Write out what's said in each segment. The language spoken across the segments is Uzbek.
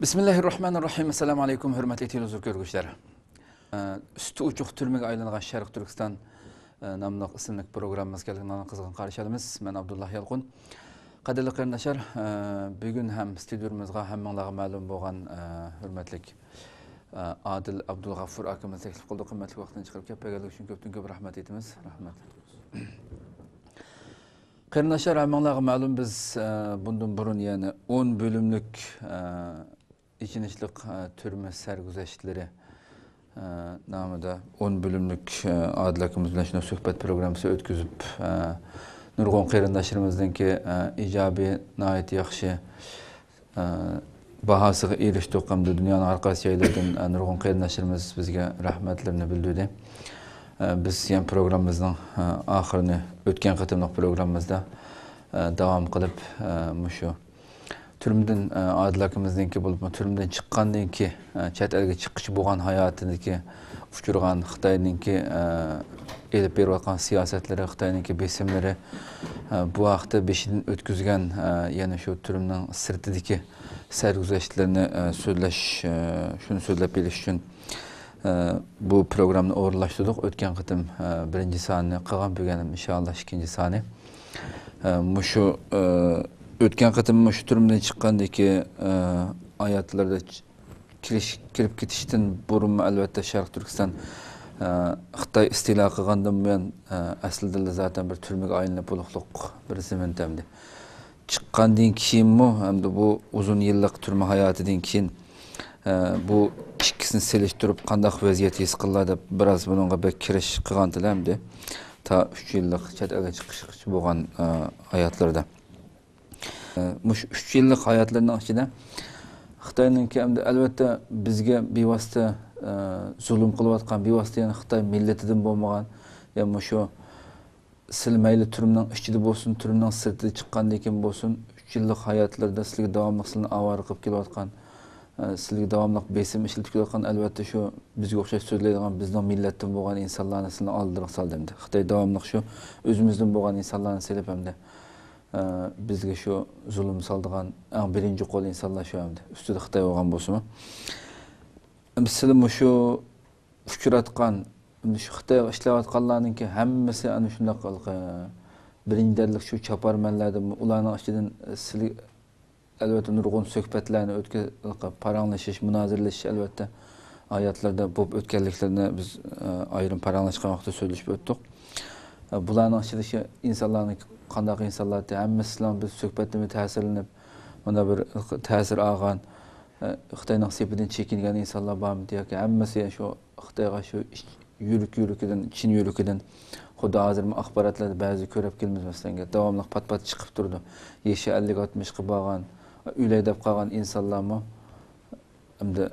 Bismillahirrahmanirrahim. Assalamu alaikum, hürmetli televizyon görgüçler. Üstü uçuq türmege aylanğan Şarkı Türkistan namlıq isimlik programımız geldiğinden kızgın karşıladığımız. Ben Abdullah Yalqun. Qadirli qarindaşlar, bugün hem stüdyomuzga hem manlağı ma'lum bolğan hürmetlik Adil Abdulgafur akımız teklif qıldı. Qimmatli vaqtini chiqarib kelganligi uchun köp rahmat etimiz. Rahmat. Qarindaşlar, hem manlağı ma'lum biz bundan burun yani 10 bölümlük İkinicilik türme sergüzeştleri namıda 10 bölümlük Adil akımız bilen şuna söhbet programısı ötküzüp nurg'un qarindaşlarımızdan ki ijabi nayet yaxşı bahasıga eriştik hamda dünyanın arqası yerlerden nurg'un qarindaşlarımız bizge rahmetlerini bildirdi. Biz yani programımızın ahirini ötken qatımlıq programımızda devam qılıp muşu türümden Adil akımızdanki bulup türümden çıqqandan ki chet elge chiqışı bolğan hayatındaki uçurgan Xitayninki elip berip atqan siyasetleri, Xitayninki besimleri bu vaqtda beşidin ötküzgen yani şu türümden sirtidiki sergüzeştlerini şunu söylep beriş üçün bu programni o'g'irlashtirdik. O'tgan qitim birinchi sonini qilgan bo'lganim inshaalloh ikkinchi soni. Mushu o'tgan qitim shu turumdan chiqqandagi oyatlarda kirib ketishdan burun albatta Sharq Turkiston Xitoy istilo qilgandan buyon aslida zaten bir turmaga aylanib bo'lliq bir zaminda chiqqandan keyinmi hamda bu uzun yillik turma hayotidan keyin bu ikkisini selishtirib qandaq vaziyat his qiladi deb biroz bunga bek kirish qilgan tilamdi. Ta 3 yillik chet elga chiqish bo'lgan hayotlarda. Mush 3 yillik hayotlarning ichida Xitoyninki hamda albatta bizga bevosita zulm qilayotgan bevosita yana Xitoy millatidan bo'lmagan ya mushu silmayli turumning ichida bo'lsin, turumning sirtida chiqqandan keyin bo'lsin 3 yillik hayotlarda sizlarga davomli sizlarni avara qilib kelayotgan sizlarga davomli besim ishlatib kelayotgan albatta shu bizga o'xshash so'zlaydigan bizning millatdan bo'lgan insonlarni sizlarni oldiga soldimdi. Xitoy davomli shu o'zimizdan bo'lgan insonlarni selib hamda bizga shu zulm soldigan eng birinchi qo'l insonlar shu hamda ustida Xitoy bo'lgan bo'lsa-mu. Biz sizlar shu uchratgan shu Xitoy ishlayotganlarninki hammasi ana shunday birinchilik shu chaparmanlardan ularning ichidan sizlar albatta nurg'un suhbatlarni paranglashish, munozirlashish albatta oyatlarda bo'lib o'tganliklarini biz ayrim paranglashgan vaqtda so'zlashib o'tdik. Bularning ichida shu insonlarning qanday insonlar hammasidan biz suhbatdan ta'sirlanib, bunda bir ta'sir olgan Xitoyning sepidan chekingan insonlar bormi yoki hammasi shu Xitoyga shu yurikidan, chin yurikidan xuddi hozir axborotlarda ba'zi ko'rib kelamiz masalan, davomli pat chiqib turdi. Yeshi 50-60 qilib bo'lgan Üley deb qolgan insonlarmi hamda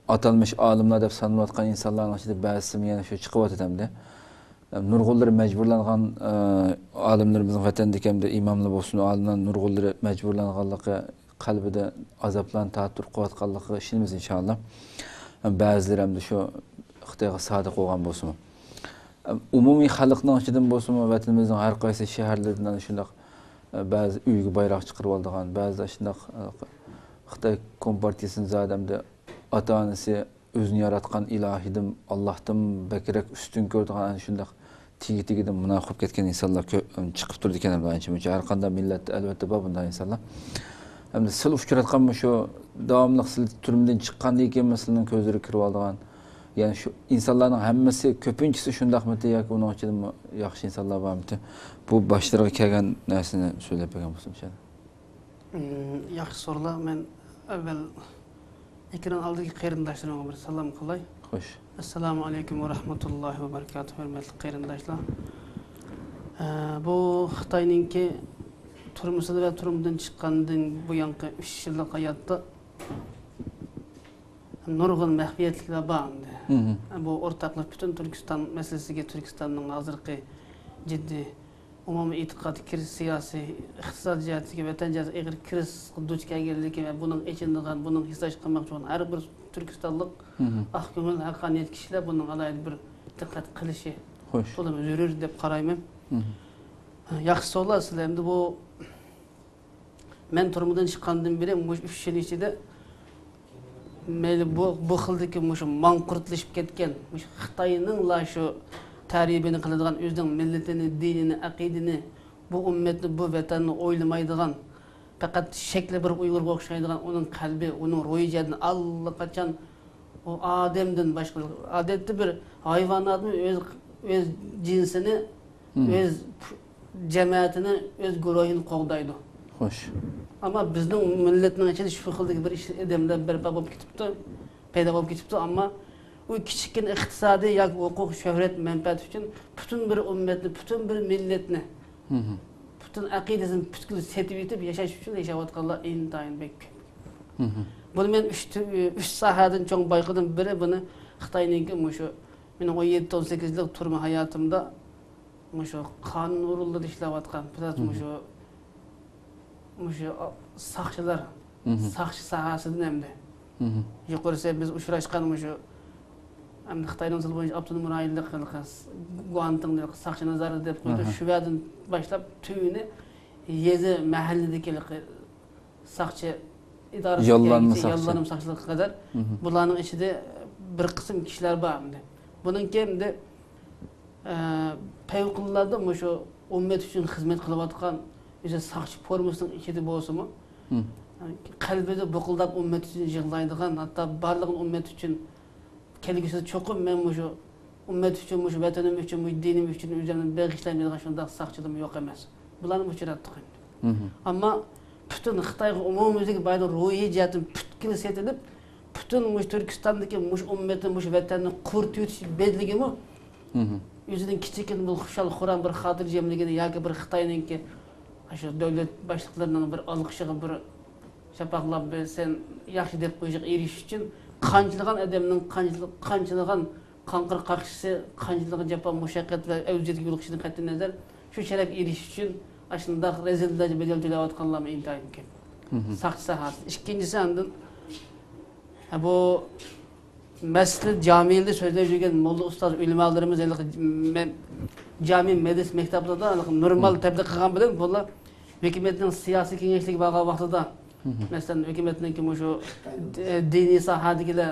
atalmış olimlar deb sanalayotgan insonlarning ichida ba'zisi yana shu chiqib o'tadimda. Nurg'unlar majburlangan olimlarimizning vatandagi hamda imomlar bo'lsin, olimlar nurg'unlar majburlanganligi qalbida azoblarni ta'tir qilayotganligi ishimiz inshaalloh. Ba'zilar hamda shu Xitoyga sodiq bo'lgan bo'lsin. Umumiy xalqning ichidan bo'lsin, vatanimizning har qaysi shaharlaridan shunday ba'zi uyga bayroq chiqarib oldigan, ba'zi shunday Xitoy kompartiyasini zadamda ota-onasi o'zini yaratgan ilohidim, Allohdan bakrak ustun ko'rdigan shunday tigi-tigidan munofiq ketgan insonlar chiqib turdi ekan menimcha. Har qanday millatda albatta bor bunday insonlar. Hamda sil uchratgan shu davomli sil turumdan chiqqandan keyin masalan ko'zlari kirib oldigan yani şu insanların hammasi ko'pinchisi shundaqmidi yoki uning ichida yaxshi insonlar bormi? Bu boshlarga kelgan narsani so'zlab bergan bo'lsam shada. Yaxshi so'rlar. Men avval ekran oldidagi qarindoshlarga bir salom qilay. Xo'sh. Assalomu alaykum va rahmatullohi va barakatuh, hurmatli qarindoshlar. Bu Xitoyninki turmusida va turumdan chiqqandan bu yangi 3 yillik hayotda nurg'un mahfiyatliklar bordi. Bu o'rtaqlik bütün Türkistan meselesiga Türkistanning hozirgi jiddiy umumiy e'tiqodiy kriz siyosiy iqtisodiy jihatiga vatan jihatiga ig'ir kriz duch kelganligi va buning ichidan buning hisob qilmoqchi bo'lgan har bir Turkistonlik ko'ngil haqqoniyat kishilar buning alohida bir diqqat qilishi to'liq zarur deb qarayman. Yaxshi savol sizlar endi bu men turmudan chiqqandan beri 3 yil ichida Meyli bu xildeki muşu manqurtlashib ketgan, mush Xitoyning la shu taribini qiladigan o'zining millatini, dinini, aqidini, bu ummatni, bu vatanni o'ylamaydigan, faqat shakli bir Uyg'urga o'xshaydigan uning qalbi, uning ro'yijatini allaqachon o odamdan boshqa odatda bir hayvonotni o'z jinsini, o'z jamoatini, o'z guruhini qo'g'daydi. Xo'sh. Ama bizning millatning ichida shu xildagi bir ish odamlar barpo bo'lib ketibdi, paydo bo'lib ketibdi, ammo u kichikkin iqtisodiy yoki huquq, shuhrat, manfaat uchun butun bir ummatni, butun bir millatni, butun aqidasini butkul setib yetib yashash uchun yashayotganlar intayin bek. Bunu men 3 sohadan cho'ng bayqadim. Biri buni Xitoyninki mushu mening 17-18 yillik turma hayotimda mushu qonun urulida ishlayotgan, mushu saqchilar, saqchi sohasidan hamda. Yuqorisi biz uchrashgan mushu hamda Xitoyning til bo'yicha avtonom rayonlik Guantanamo saqchi nazari deb qo'ydi. Shu yerdan boshlab tüyini yezi mahalladagi saqchi yollanma saqchilik kadar bularning ichida bir qism kishilar bor. Bunun kimdi? Payqullarda mushu ummat uchun xizmat qilayotgan o'zi saqchi formasının içinde bo'lsa-mu, qalbida buqildab ummat uchun yig'laydigan, hatto barlig'ini ummat uchun kelgusida cho'qim men mushu ummat uchun, mushu vatanim uchun, mushu dinim uchun o'zimni bag'ishlaydigan shunday saqchilim yo'q emas. Bularni uchratdik. Ammo bütün Xitoyga umumiylik bayda ruhiy jihatdan butkul setilib, bütün mush Turkistondagi mush ummatni, mush vatanni qurtib o'tish bedligimi? O'zining kichikkin bir xushal xuram bir xotirjamligini yoki bir Xitoyninki shu davlat boshliqlarining bir olqishiga bir shapaqlab sen yaxshi deb qo'yishga erishish uchun qanchalagan odamning qanchalagan qanqir qaqshisi, qanchalagan jafo mushaqqat va avjidga yo'liqishdan qat'iy nazar shu sharaf erishish uchun aslında rezillerce bedel tilavatkanlarım intayin ki. Saqchi sahası. İkincisi andın bu mescid camiyinde sözler жүрген molla ustaz ulamalarımız cami medres mektepte da normal tabi qilgan bilan bular hükümetin siyasi kengashlik bo'lgan vaqtida mesela hükümetin ki şu diniy sohadagilar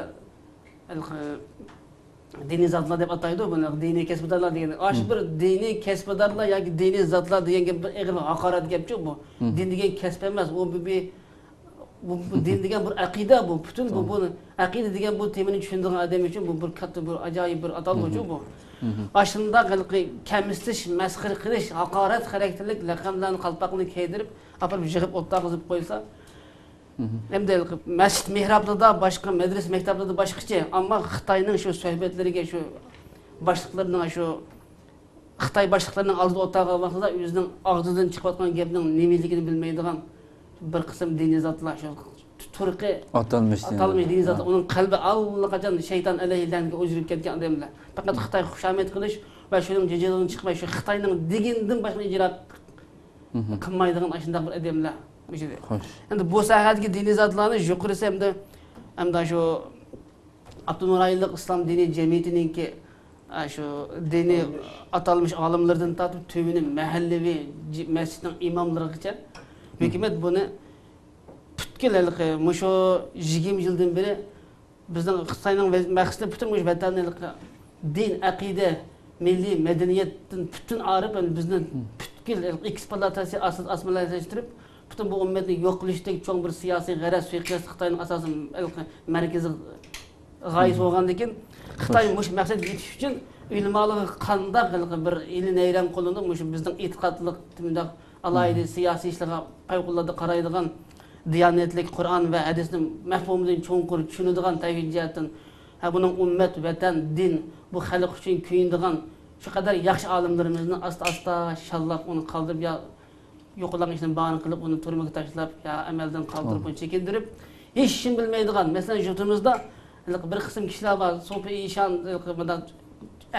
diniy zatlar deb ataydi buni, diniy kasbdorlar degan. Ash bir diniy kasbdorlar yoki diniy zatlar degan bir ig'ir haqorat gapchi bu. Din degan kasb emas, u bu din degan bir aqida bu. Butun bu aqida degan bu temini tushunadigan odam uchun bu bir katta bir ajoyib bir atalg'uchu bu. Ashunda kamsitish, masxir qilish, haqorat xarakterlik laqamlarni qalpoqni kiydirib, apar yig'ib o'taqizib qo'ysa, hem de mescid mihrabda da başka, medres mektepte de başkaça. Ama Xitoyning şu sohbetleriga, şu başlıklarının, şu Xitoy başlıklarının aldı otağa vaqtida o'zining og'zidan chiqayotgan gapning nimaligini bilmaydigan bir qism diniy zotlar, şu turqi atalmış diniy zot, uning qalbi allaqachon shayton alayhilarga o'zirib ketgan odamlar. Faqat Xitoy xushamad qilish va shuning jajaladan chiqmay, shu Xitoyning degandan boshqa ijro qilmaydigan shunday bir odamlar. Endi bu sohadagi diniy zotlarni yuqorisi hamda shu avtonom rayonlik islom diniy jamiyatininki shu diniy atalmış olimlardan tortib tüyini mahallaviy masjidning imomlarigacha hukumat buni butkul mushu 20 yildan beri bizning Xitoyning maqsadi butun mush vatanni din, aqida, milliy madaniyatdan butun arib bizni butkul eksploatatsiya asmalashtırib bütün bu ümmetin yok qilishlik cho'ng bir siyosiy g'araz suiqasd Xitoyning asosan markaziy g'oyasi bo'lgandan Xitoy mush maqsadga yetish uchun ilmoligi qanday bir ilm nayram qo'llanib mush bizning e'tiqodlik timda alayda siyosiy ishlarga favqulodda qaraydigan diyonatlik Qur'on va hadisning mafhumidan cho'nqur tushunadigan tavhid jihatdan buning ummat, vatan, din bu xalq uchun kuyindigan shu qadar yaxshi olimlarimizni asta shallab uni qoldirib ya yo'qolgan ishni bahona qilib uni turmaga tashlab ya amaldan qoldirib uni chekindirib hech kim bilmaydigan, masalan yurtimizda bir qism kishilar bor, so'fi ishon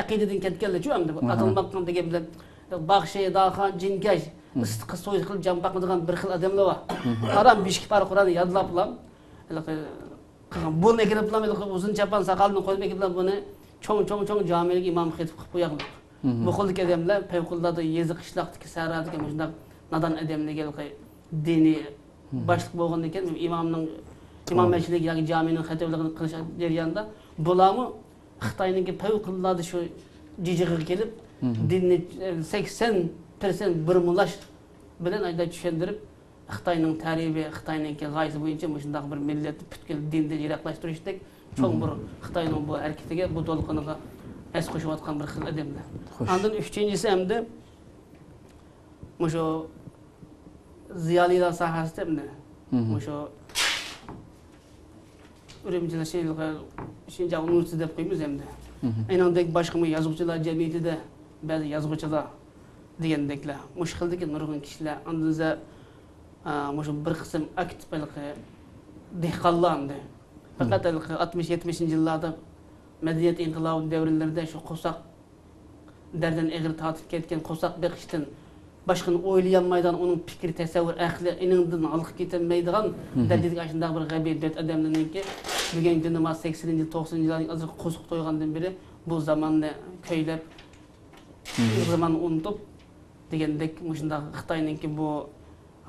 aqidadan ketganlar-ku hamda atalmoqdan degan bilan baxshi, daxon, jinkash, istiqi so'y qilib jam baqadigan bir xil odamlar bor. Qaram beshik par Qur'onni yodlablar. Buni kirib bilan uzun chapan saqalni qo'yib bilan buni cho'ng jamiyaga imom xitib qilib qo'yadi. Bu xildagi odamlar favqulodda yezi qishloqdagi saradiga shunday nadan adamlarga diniy boshliq bo'lgandan keyin imomning imam meşhurligi yoki jamiyning xatibligini qilish jarayonida bularmi Xitoyninki favqulodda shu jijig'iga kelib dinni 80% birmulash bilan ayda tushundirib Xitoyning tarixiy Xitoyninki g'oyasi bo'yicha shunday bir millatni butkul dindan yiroqlashtirishdek cho'ng bir Xitoyning bu harakatiga bu to'lqiniga es qo'shayotgan bir xil odamlar. Ondan uchinchisi hamda shu ziyolilar sohasida shu Ürümçiler Şinjan Üniversitesi deb qo'ymiz endi. Aynandek boshqa yozuvchilar jamiyatida ba'zi yozuvchilar degandeklar mush xildagi nurg'un kishilar andiza shu bir qism aktiv dehqonlar faqat 60-70-yillarda madaniyat inqilobi davrlarida shu qo'saq dardan eg'ir tortib ketgan qo'saq beqishdan boshqani o'ylayolmaydigan uning fikri tasavvur aqli iningdan olib ketilmaydigan darajadagi shunday bir g'abiy odamlarniki bugungi nima 80-yil 90-yillarning azir qo'shiq qo'ygandan beri bu zamonni kuylab zamanni unutib degandek shunday Xitoyninki bu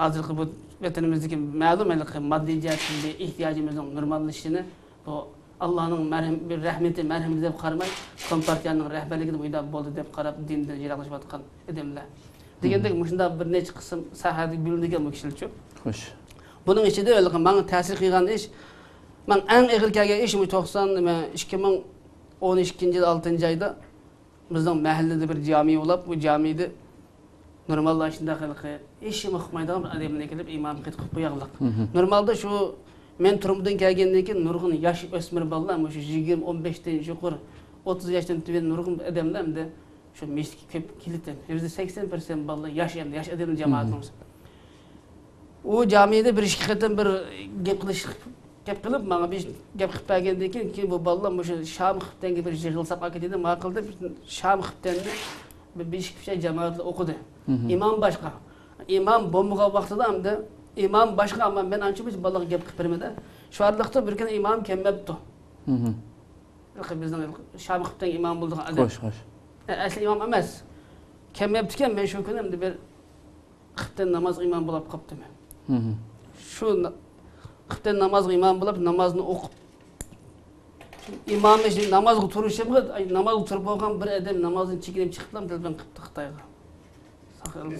hozirgi bu vatanimizdagi ma'lum moddiy jihatdan ehtiyojimizning normallashishini bu Allah'ın rahmeti, merhameti deb qaramay, kompartiyaning rahbarligida o'ylab bo'ldi deb qarab dindan yiroqlashayotgan odamlar. Degandek shunda bir necha qism sahada bo'lingan bu kishilar. Xo'sh. Buning ichida menga ta'sir qilgan ish, men eng og'ir kelgan ish 2012-yil 6-oyda bizning mahallada bir jami bo'lib, bu jamida normallashishda ish o'qimaydigan bir odamlar kelib imom qilib qo'yganlik. Normalda shu men turumdan kelgandan keyin nurg'un yosh o'smir bolalar, shu 20-15dan yuqori 30 yoshdan tuban nurg'un odamlar şu mistik köp kilitten. %80% balla yaş edelim cemaatimiz. O camide bir işkiden bir gep kılıp bana bir gep kıpagendeki ki bu balla şu Şam kıpten gibi bir jığılsak akidede makıldı Şam kıpten bir şey cemaatle okudu. İmam başka. İmam bomba vaktida hamda imam başka ama ben ançımız balla gep kıpırmada. Şu arlıkta bir gün imam kemmepti. Bizden Şam kıpten imam bulduk. Hoş. Asli imam emas. Kim yaptıkken ben şu günümde bir xıften namaz imam bulup kaptım. Şu xıften namaz imam bulup namazını okup imam için namaz oturuşum namaz oturup olgan bir adam namazını çekilip çıktılar telefon kıptı Xitayga.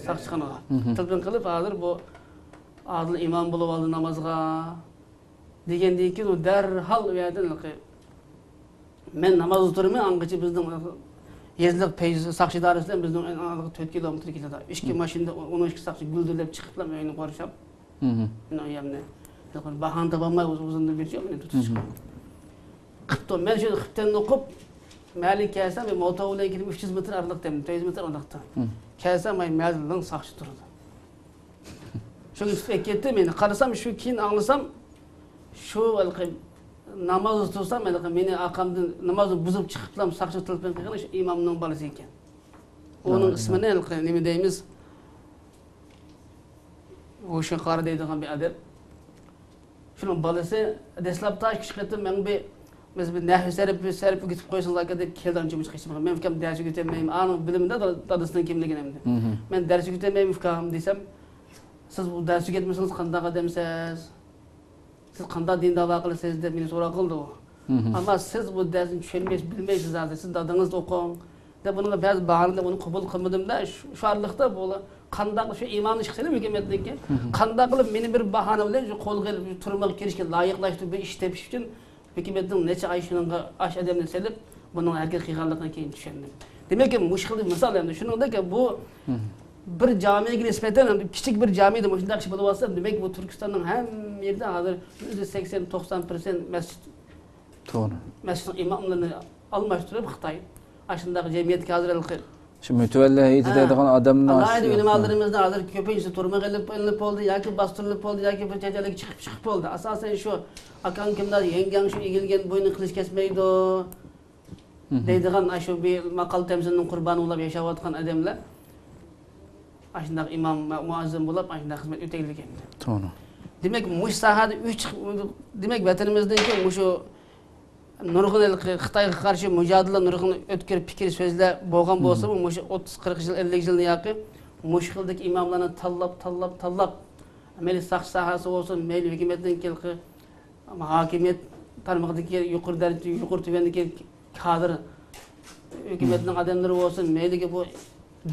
Sakçıxanaga. Telefon kılıp hazır bu adil imam bulup aldı namazga degenden keyin o derhal u yerden men namaz oturmay angacha bizning Yazlık peyz sakçı dairesinden bizden en az 4 kilometre gitdi. 2 maşinada 12 sakçı güldürlep çıkıplar meni ko'rishib. Ino yamne. Bahan tabamay uzundan bir şey meni tutuşib. Qıpto men şu qıptan o'qib Malik kelsam ve motovla girib 300 metr aralıqdayım. 100 metr aralıqda. Kelsam ay mazlın sakçı turdi. Şu üstüne ketdi meni qarasam şu keyin anglasam şu namaz tutsam meni aqamdan namozni buzib chiqiblam saqchi tilpin qilgan shu imomning bolasi ekan. Uning ismini nima deymiz? O'sha qari deydigan bir odam. Shuning bolasi dastlab tash chiqib men biz bir nahv sarf ketib qo'ysanlar deb keldan jumush qilishim. Men fikrim darsga ketmayman. Aning bilimida dadasidan kimligimda. Men darsga ketmayman fikrim desam, siz bu darsga ketmasangiz qanday odamsiz? Siz qanday dinda aloqalisiz deb meni so'roq qildi u. Ammo siz bu darsni tushunmaysiz, bilmaysiz hozir. Siz dadingizni o'qing. Deb bunga ba'zi bahanada buni qabul qilmadim-da, shu arliqda bo'la qanday shu iymonni chiqsam hukmatniki, qanday qilib meni bir bahana bilan shu qo'lga turmoq kirishga loyiqlashtirib bir ish tepish uchun hukmatning necha oy shunga ash odamni selib buning harakat qilganligini keyin tushundim. Demak, mushkilli misol endi shuningdek bu bir camiye nisbeten küçük bir camide şunday ish bo'lib olsa, demak bu Turkistonning ham yerda hozir %80-90% masjid. To'g'ri. Masjid imomlarini almashtirib Xitoy ashunday jamiyatga hozir shu mutavalla aytadigan odamlar alayda ulamolarimizni hozir ko'pincha turmaga ilinib bo'ldi yoki bostirilib bo'ldi yoki bir jajalik chiqib bo'ldi. Asosan shu akan kimlar yengang shu egilgan bo'yni qilich kesmaydi deydigan shu bir maqol tamzilning qurboni bo'lib yashayotgan odamlar aşındak imam muazzam bulup aşındak hizmet öteylik endi. To'g'ri. Demek mush sahada 3 demek vatanimizdagi mushu nurg'un Xitoyga qarshi mujodala nurg'un o'tkir fikr so'zlar bo'lgan bo'lsa, mush 30-40 yil 50 yilni yaqin mush xildagi imomlarni tanlab, meli sahasi olsun, meli hukumatdan kelqi Ama hakimiyet tarmağındaki yukarı tübendeki kadr hükümetin adamları olsun, meyli bu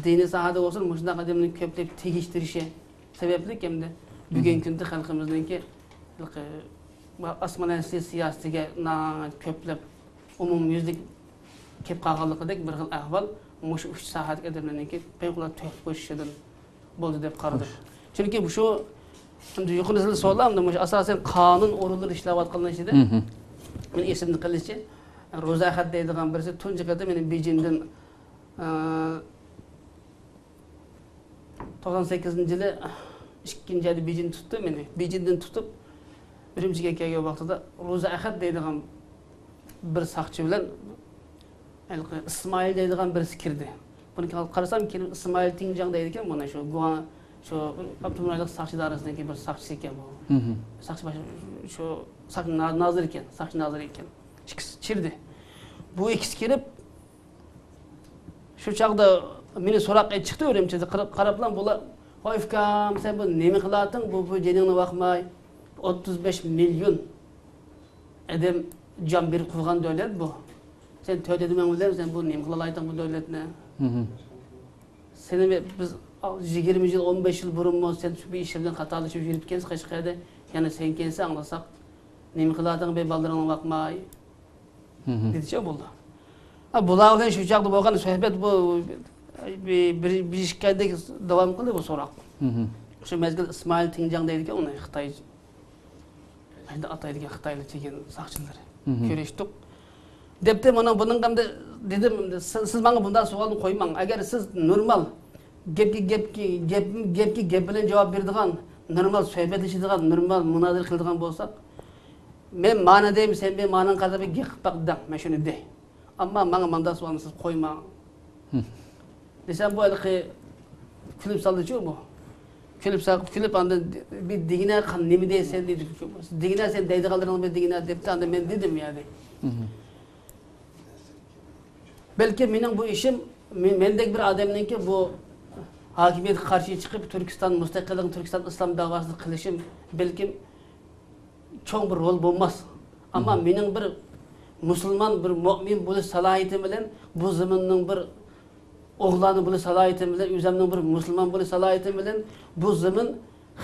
dini sahada olsun, muşundan adamının köpleyip tegiştirişi sebeplik hem de bugün günde halkımızdaki asman siyasetiga köplep umum yüzlük kep qalğanlygydek bir xil ahval muş 3 saatlik adamlarnınki peyğula töhüp qo'yishidan bo'ldi deb qaradik. Chunki bu shu şimdi yuqori so'zlamda muş asosan qonun o'rinlari ishlayotgan ishida men esimni qilishi Roza Ahad deydigan birisi tunji qada meni Beijingdan 98-yili 2-yili Beijing tuttu meni. Beijingdan tutib Ürümchiga kelgan vaqtida Roza Ahad deydigan bir saqchi bilan İsmail deydigan birisi kirdi. Buni qarasam keyin İsmail Tingjang deydi ekan, mana shu Abdumalik saqchi idorasidagi bir saqchi ekan bu. Saqchi başı shu saqchi nazir ekan, saqchi nazir ekan. İkisi kirdi. Bu ikisi kirib shu chaqda meni so'roqqa chiqdi Ürümchida qarab bilan bular "Hoyfkam, sen bu nima qilating? Bu jeningni vaqmay 35 milyon adam can berib qo'ygan davlat bu. Sen tödedim bilen sen bu nima qilalayting bu davlatni? Seni biz 20 yıl 15 yıl burun sen şu bir işlerden hatalışıp yürüp kelsiz Qashqarda yana sen kelsa anglasak nima qilating be ballarыңga vaqmay dediçe bo'ldi. Bular bilan shu chaqda bo'lgan suhbat bu bir ishkandek davom qildi bu so'roq. Shu mezgil İsmail Tingjang deydi ekan, uni Xitoy ataydigan Xitoylik degan saqchilar ko'rishdik. Depti mana bunun qamda dedim siz bana bundan savolni qo'ymang. Agar siz normal gep bilan javob beradigan, normal suhbatlashadigan, normal munozara qiladigan bo'lsak, men ma'na deyim, sen men ma'nan qadar bir gap baqdam, men shuni dey. Ammo menga bundan savolni siz qo'ymang. Desem bu halqi kulib saldichu bu. Kulib anda bir digina qan nima deysen dedi. Digina sen deydiganlaring bir digina depti anda men dedim yani. Belki mening bu işim mendek bir adamninki bu hakimiyetga qarshi chiqib Turkiston mustaqilligini, Turkiston islom davosini qilishim belki cho'ng bir rol bo'lmas. Ammo mening bir musulmon, bir mu'min bo'lish salohiyatim bilan bu zamonning bir o'g'lani bo'lish salohiyatim bilan, o'zimning bir musulmon bo'lish salohiyatim bilan bu zaman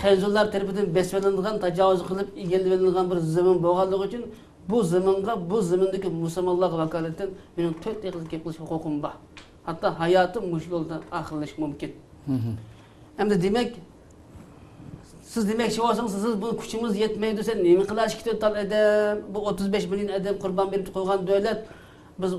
Xanzurlar tarafidan besbelingan, tajovuz qilib egallangan bir zaman bo'lganligi uchun bu zamanға, bu zamandagi musulmonlar vakolatidan mening 4 daqiqa gap qilish huquqim bor. Hatto hayotim mush yo'lda oxirlashi mumkin. Endi demak, siz demoqchi bo'lsangiz, siz bu kuchimiz yetmaydi desa, nima qilish kerak adam? Bu 35 milyon adam qurbon berib qo'ygan davlat biz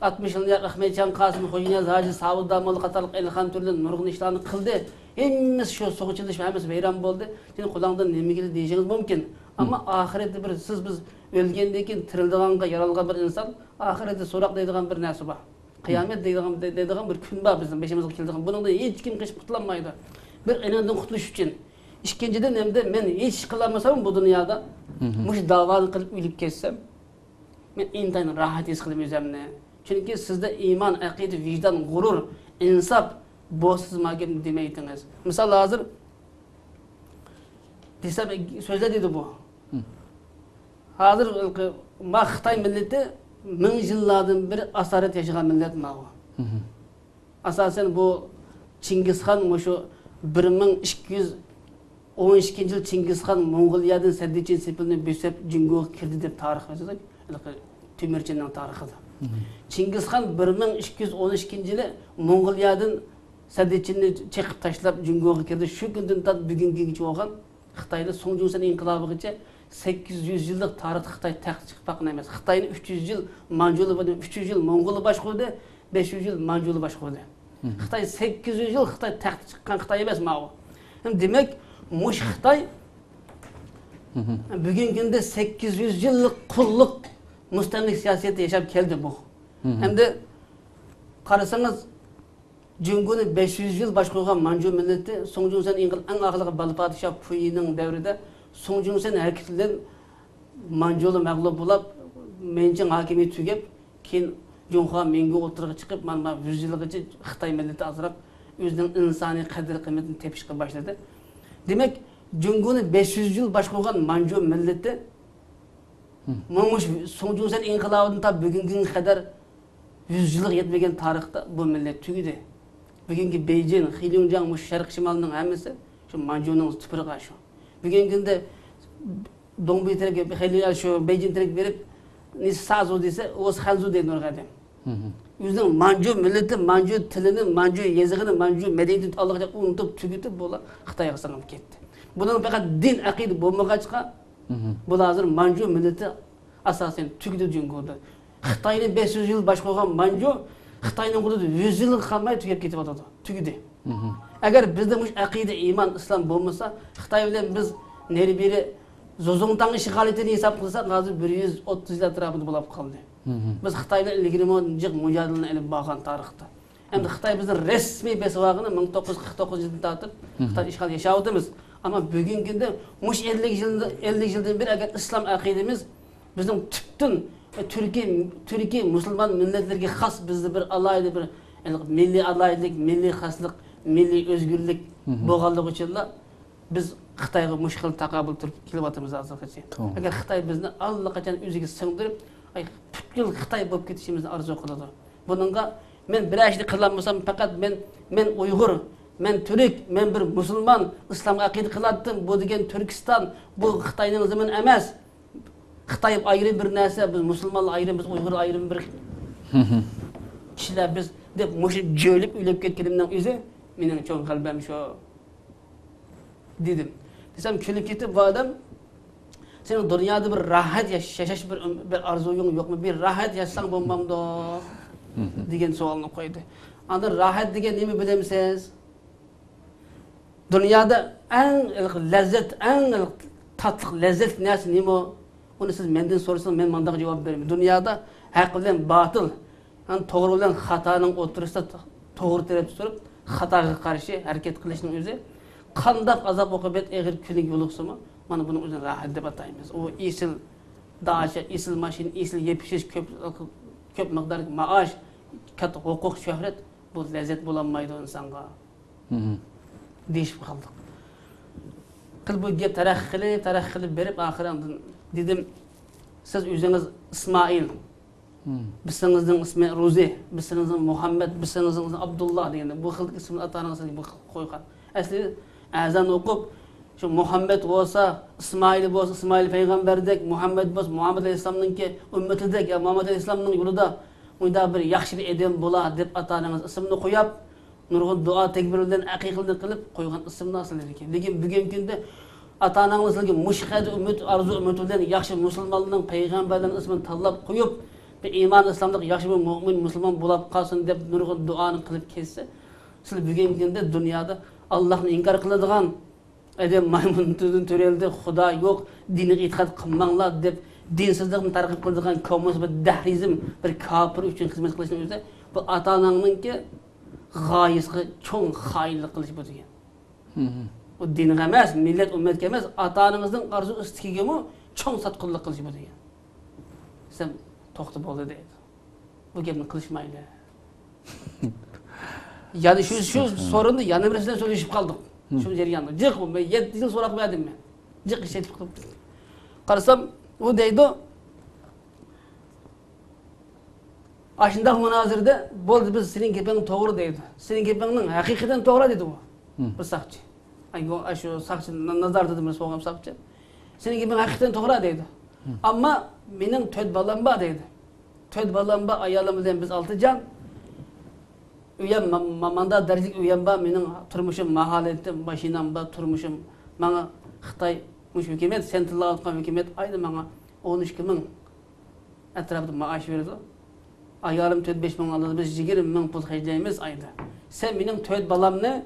60 yillik Ahmedjon Qosim, Xo'jayniyaz Hoji, Savud Damol qatorliq Ilhon turli nurg'un ishlarni qildi. Hammasi shu so'g'chilish, hammasi bayram bo'ldi. Sening qo'lingdan nima keldi deyishingiz mumkin. Ammo oxiratda bir siz biz o'lgandan keyin tirildiganga yaralgan bir inson oxiratda so'roq deydigan bir narsa bor. Qiyomat deydigan bir kun bor bizning beshimizga keldigan. Buningdan hech kim qishib qutulmaydi. Bir enandan qutulish uchun. Ikkinchidan hamda men hech qilmasam bu dunyoda mush davoni qilib o'lib ketsam, men intayin rohat his qilaman o'zimni. Chunki sizda iymon, aqida, vijdon, g'urur, insof bo'lsiz magam demaydingiz. Misol hozir desam so'zlar dedi bu. Hazır Xitoy milleti 1000 yillardan bir asaret yaşayan millet ma'u. Asasen bu Chingizxon şu 1212-yil Chingizxon Mong'oliyadan Saddichin sepilni besep Jingo'ga kirdi deb tarix yozadi. Temirchinning tarixidir. Chingizxon 1212-yili Mong'oliyadan Saddichinni chekib tashlab Jingo'ga kirdi. Shu kundan tot bugungacha bo'lgan Xitoyda Songjunsan inqilobigacha 800 yıllık tarih Xitoy taxt chiqib baqan emas. Xitoyni 300 yil Manjuli, 300 yil Mong'ol boshqardi, 500 yil Manjuli boshqardi. Xitoy 800 yil Xitoy taxt chiqqan Xitoy emas ma'u. Demak, mush Xitoy bugungi kunda 800 yillik qulluq mustamlik siyosatida yashab keldi bu. Endi qarasangiz Jingo'ni 500 yil boshqargan Manju millati Songjunsan eng oxirgi Balpadisha Puyining davrida Songjunsan hareketinden Manjuli mag'lub bo'lib, menching hakimiyet tugab, keyin Junxo Minggu o'tirg'i chiqib, mana 100 yilgacha Xitoy millati azroq o'zining insoniy qadr-qiymatini tepishga boshladi. Demak, Jingo'ni 500 yil boshqargan Manju millati Mumuş soňjunsan inqilabyny ta bugünkü kadar 100 yıllık yetmegen tarihta bu millet tügüdü. Bugünkü Beijing, Xilijiang, muş Şarkı Şimalının hemisi şu Manju'nun tüpürüğü şu. Bugünkünde Dongbi terek, Xilijiang şu Beijing terek verip nesi sağzu dese, o Hanzu deydi orada. Yüzden Manju milleti, Manju tilini, Manju yazıgını, Manju medeniyetini Allah'a unutup tügütüp bola Xitayga sığınıp ketdi. Bunun fakat din akidi bolmagaçka bu hazır Manju milleti asasen tügüdü jüngürdü. Xitayning 500 yıl baş koygan Manju Xitayning qududu 100 yıl kalmay tügep ketip atadı. Tügüdü. Eğer bizde muş akide, iman, İslam bolmasa Xitay bilen biz neri biri Zozongtang işgaliyetini hesap kılsak hazır 130 yıl atrafında bulap kaldı. Biz Xitayla ilgili jık mücadeleni elip bağan tarihta. Hem de Xitay bizden resmi besvağını 1949 yılında tatıp Xitay işgal yaşaydımız. Ama bugünkünde muş 50 yıldan bir eğer İslam akidemiz bizim tüptün Türkiye Müslüman milletlerine has bizde bir alaylı bir milli alaylık, milli haslık, milli özgürlük boğallık için biz Xitayga müşkil takabül turip kelipatymyz hazırgacha. Eğer Xitay bizni allaqachon o'ziga singdirip, butkul Xitay bo'lib ketishimizni arzu qiladi. Bununla men bir ishni qilolmasam faqat men Uyg'ur, men Türk, men bir musulmon, islomga aqida qiladim. Bu degan Turkiston, bu Xitoyning zamini emas. Xitoy ayrı bir narsa, biz musulmonlar ayrı, biz Uyg'ur ayrı bir kishilar biz deb mushu jo'lib o'ylab ketganimdan o'zi mening cho'ng qalbim shu dedim. Desem külüp ketip bu adam senin dünyada bir rahat yaşaş bir arzuyun yok mu? Bir rahat yaşasan bulmam da diyen sualını koydu. Anda rahat diyen ne mi bilemsiz? Dünyada en lezzet, en tatlı lezzet neyse ne mi? Onu siz menden sorursanız ben mandak cevap veririm. Dünyada hak bilen batıl, doğru bilen hatanın oturuşta doğru tarafı sorup hataga karşı hareket kılışının özü qandaq azap okubat eğer künik yoluqsımı, bana bunun üzerine rahat deb ataymiz. O isil daşa, isil maşin, isil yepişiş köp miqdar maaş, kat hukuk, şöhret bu lezzet bulanmaydı insanga. Deyişip kaldık. Kıl bu gep taraqqili berip ahirandın dedim siz özünüz İsmail, bisinizin ismi Ruzi, bisinizin Muhammed, bisinizin Abdullah degende bu xil ismini atanıngız qoygan. Asli azan okup şu Muhammed olsa, İsmail peygamberdek, Muhammed olsa, Muhammed Aleyhisselam'ınki ümmetidek, ya Muhammed Aleyhisselam'ın yolunda uyda bir yaxşı bir edem bola dep atanıngız ismini koyup, nurgun dua tekbirlerden aqiqildi qilib koygan ismi nasıl ekan. Lekin bugungi kunda ata-onangizga mushhad umid, arzu umid bilan yaxshi musulmonlarning payg'ambarlarning ismini tanlab qo'yib, bir iymon islomlik yaxshi bir mo'min musulmon bo'lib qolsin deb nurgun duoni qilib kelsa, siz bugungi kunda dunyoda Allah'ın inkar qiladigan edem maymun türeldi, Xudo yo'q, dinga e'tiqod qilmanglar deb dinsizlikni targ'ib qiladigan kommunist bir dahrizm, bir kafir uchun xizmat qilishning o'zi bu ata-onaningki g'oyasiga cho'ng xoinlik qilish bu degan. O dinga emas, millet ummetga emas, ata-onangizning arzu istigimi cho'ng sotqinlik qilish bu degan. Sen to'xtab bo'ldi deydi. Bu gapni qilishmaydi. Yani şu sorunu yanı birisinden söyleyip kaldık. Şu jarayonda. Jiq, ben 7 yıl sonra qo'yadim men. Jiq ish etib qilib. Qarasam, u deydi, aşında münazirde bo'ldi biz sening gaping to'g'ri deydi. Sening gapingning haqiqatan to'g'ri dedi u. Bir saqchi. Ay şu saqchi nazar dedim so'g'am saqchi. Sening gaping haqiqatan to'g'ri deydi. Ammo mening 4 balam bor deydi. 4 balam bor, ayolim bilan biz 6 jon. Uyam manda derdik uyam ba mening turmushim mahalatım mashinam ba turmushim manga Xitoy mush hukumat sen tillayotgan hukumat ayda manga 12 ming atrofida maosh berdi. Ayolim 4-5 ming oladi, biz 20 ming pul xarjlaymiz ayda. Sen mening 4 balamni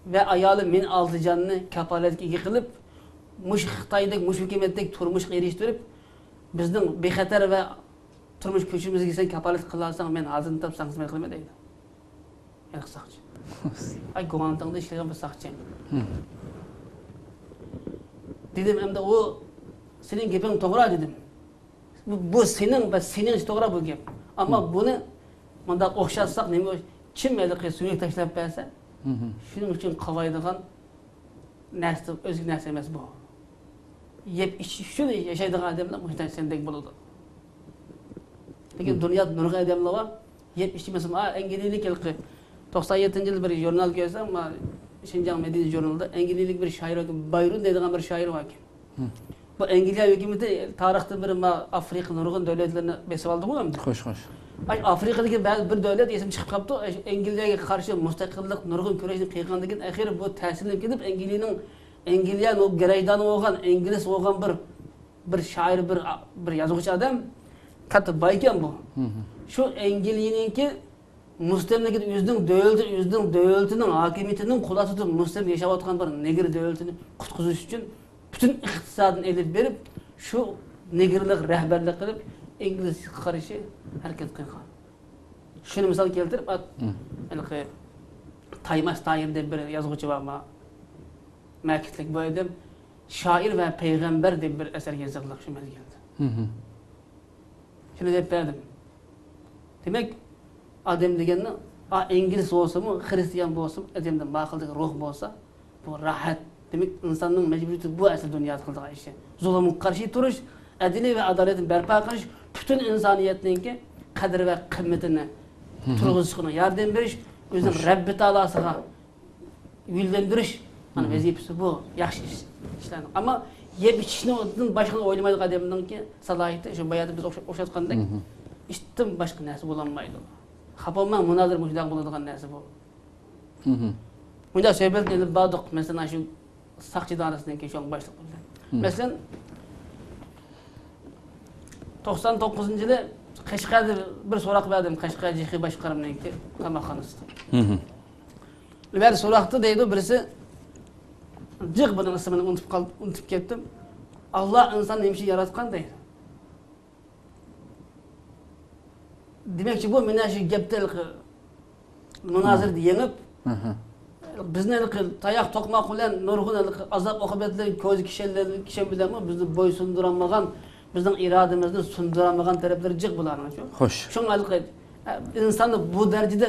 ve ayolim men 6 jonni kafolatga ega qilib mush Xitoydek mush hukumatdek turmushga erishtirib bizning bexatar va turmush ko'chimizga sen kafolat qilasan, men hozirni topsam xizmat qilaman deydi. Yani sakçı. Ay Guangdong'da işleyen bir sakçı. Dedim hem de o senin gaping to'g'ri dedim. Bu senin ve senin to'g'ri bu gap. Ama bunu bunda o'xshatsak nima kim edi suyak tashlab bersa, shuning uchun qavaydigan narsa o'zga narsa emas bu. yep içiş üçün yaşaydığı adamlar muhtemelen sendek buludu. Lekin dünyada nurga adamlar var. Yep içi mesela Enginlilik yılkı 97 yıl bir jurnal görsem ama Şinjan Medeni Jurnal'da Enginlilik bir şair var. Bayrun dediğin bir şair var ki. Bu Engilya hükümeti tarihte bir Afrika nurgun devletlerine besip aldı mı? Hoş. Afrika'daki bir devlet isim çıkıp kaptı. Engilya'ya karşı müstakillik nurgun küreşini kıyıqandaki ahir bu təsirlenip gidip Engilya o gerejdanı olgan, İngiliz olgan bir şair, bir yazıcı adam katı bayken bu. Şu Engilya'nınki müstemleket yüzdün devletinin hakimiyetinin kula tutup müstem yaşap atkan bir negir devletini kutkuzuş için bütün iktisadını elip verip şu negirlik rehberlik kılıp İngiliz karşı hareket kılgan. Şunu misal keltirip Taymaz Tahir'de bir yazıcı var ama mekitlik bu adam şair ve peygamber diye bir eser yazıklık şu mezgildi. Şunu deyip verdim. Demek adam degenini İngiliz olsa mı, Hristiyan olsa mı, adamda makıldaki ruh olsa bu rahat. Demek insanın mecburiyeti bu eser dünyada kıldığı işi. Zulümün karşı duruş, adili ve adaletin berpa kılış, bütün insaniyetinki kadir ve kıymetini turguzuşuna yardım veriş, özünün Rabbi Taalasıga yüldendiriş, vazifesi bu, yaxşı işler. Ama yep içişinin başka oylamaydık adamın ki salahiyeti, şu bayağı biz oşatkandak, işten başka nesi bulanmaydı. Xapolman münazir müşdak buladigan nesi bu. Bunda söhbet edip bardık, mesela şu sakçı danasından keyin şu başlık buldu. Mesela 99 yılı Qashqarda bir so'roq berdim, Qashqar Jihi boshqarmanininki qamoqxonasida. Bir so'roqda deydi birisi, jiq bunun ismini unutib ketdim. Allah inson nima uchun yaratgan deydi. Demakchi bu mana shu gapda munozirni yengib, bizni tayoq to'qmoq bilan nurg'un azob oqibatlar ko'zi kishan bilan bizni bo'ysundirolmagan, bizning irodamizni sundirolmagan taraflari jiq bularning shu. Xo'sh. Shunga insonni bu darajada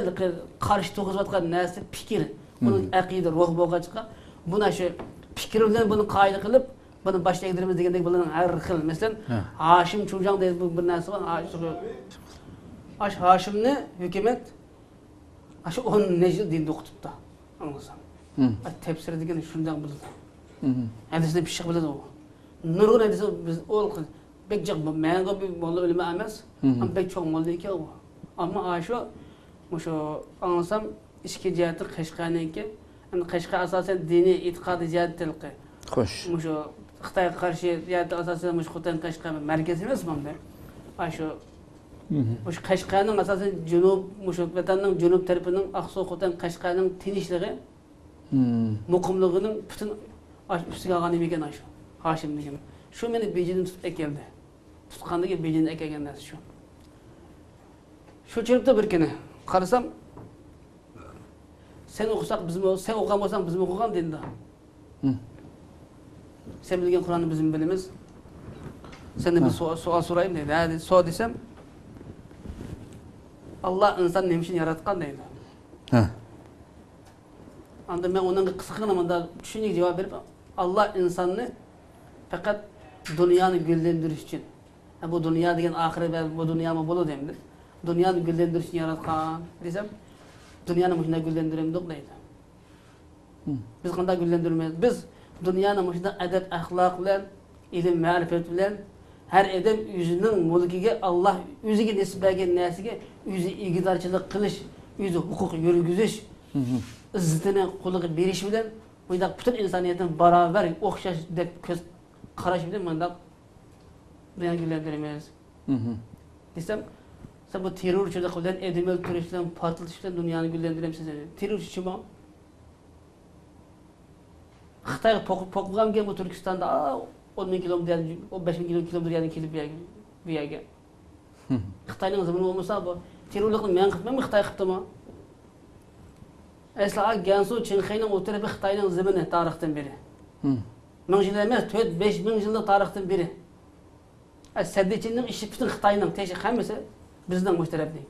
qarshi to'g'izayotgan narsa fikr, buni aqida, ruh bo'lgancha buna shu fikr bilan buni qoida qilib, buni boshlaydiramiz degandek bularning har xil. Masalan, Hashim Chujang deydi bir narsa bor. Hashimni hukumat shu 10 yil dinda o'qitibdi. Anlasam. Tefsir degan shundan bildi. Hadisni pishiq biladi u. Nurg'un hadis biz o'l bek jiq bu menga bir molla ilmi emas, ama bek çok molla ekan u. Ama shu anlasam ikki jihati Qashqarniki, Qashqar asosan diniy e'tiqodiy jihatdan. Xo'sh. Shu Xitoyga qarshi jihati asosan Xotan Qashqar markazi emas bunda. Shu Qashqarning asosan junub, vatanning junub tarafining Aqsu Xotan Qashqarning tinchligi, muqimligining bütün üstüge olgan ekan shu. Hashim degan. Shu meni bejini tutib ekeldi. Tutqandagi bejini ekelgan narsa shu. Shu chiribda bir kuni qarasam sen o'qisak bizmi, sen o'qigan bo'lsang bizmi o'qigan dedi. Sen bilgan Qur'onni bizim bilamiz. Senden bir savol so'rayim dedi. Ha, so'ra desam Allah inson nima uchun yaratgan deydi. Anda men onun qisqagina munda tushunlik javob berib, Allah insonni faqat dunyoni gullendirish uchun. Bu dunyo degan oxirat va bu dunyomi bo'ladi endi. Dunyoni gullendirish uchun yaratgan desam, dunyoni shunday gullendiramiz deydi. Biz qanday gullendirmaymiz? Biz dunyoni shunday adab, axloq bilan, ilm, ma'rifat bilan her adam yüzünün mulkiga Allah o'ziga nisbetgen narsaga o'zi igidorchilik qilish, o'zi huquq yurgizish, izzatini qo'liga berish bilan bundaq bütün insoniyatni barobar o'xshash deb ko'z qarash bilan bundaq dunyoni gullendiramiz. Desam, sen bu terrorchilik bilan, adam o'ldirish bilan, portlatish bilan dunyoni gullendiramiz. Terrorchi bu. Xitoy po'qilgan bu Turkistonda 10.000 kilometre, 15.000 kilometre kelib bu yerga. Xitoyning zamoni bo'lmasa bu terrorlikni men qilmayman, Xitoy qilibdimi? Asla Gansu, Qinxayning o'tirib Xitoyning zamoni tarixdan beri. 1000 yil emas, 4-5 yillik tarixdan beri. Saddichining ishi butun Xitoyning teshi hammasi bizning mushtarablik.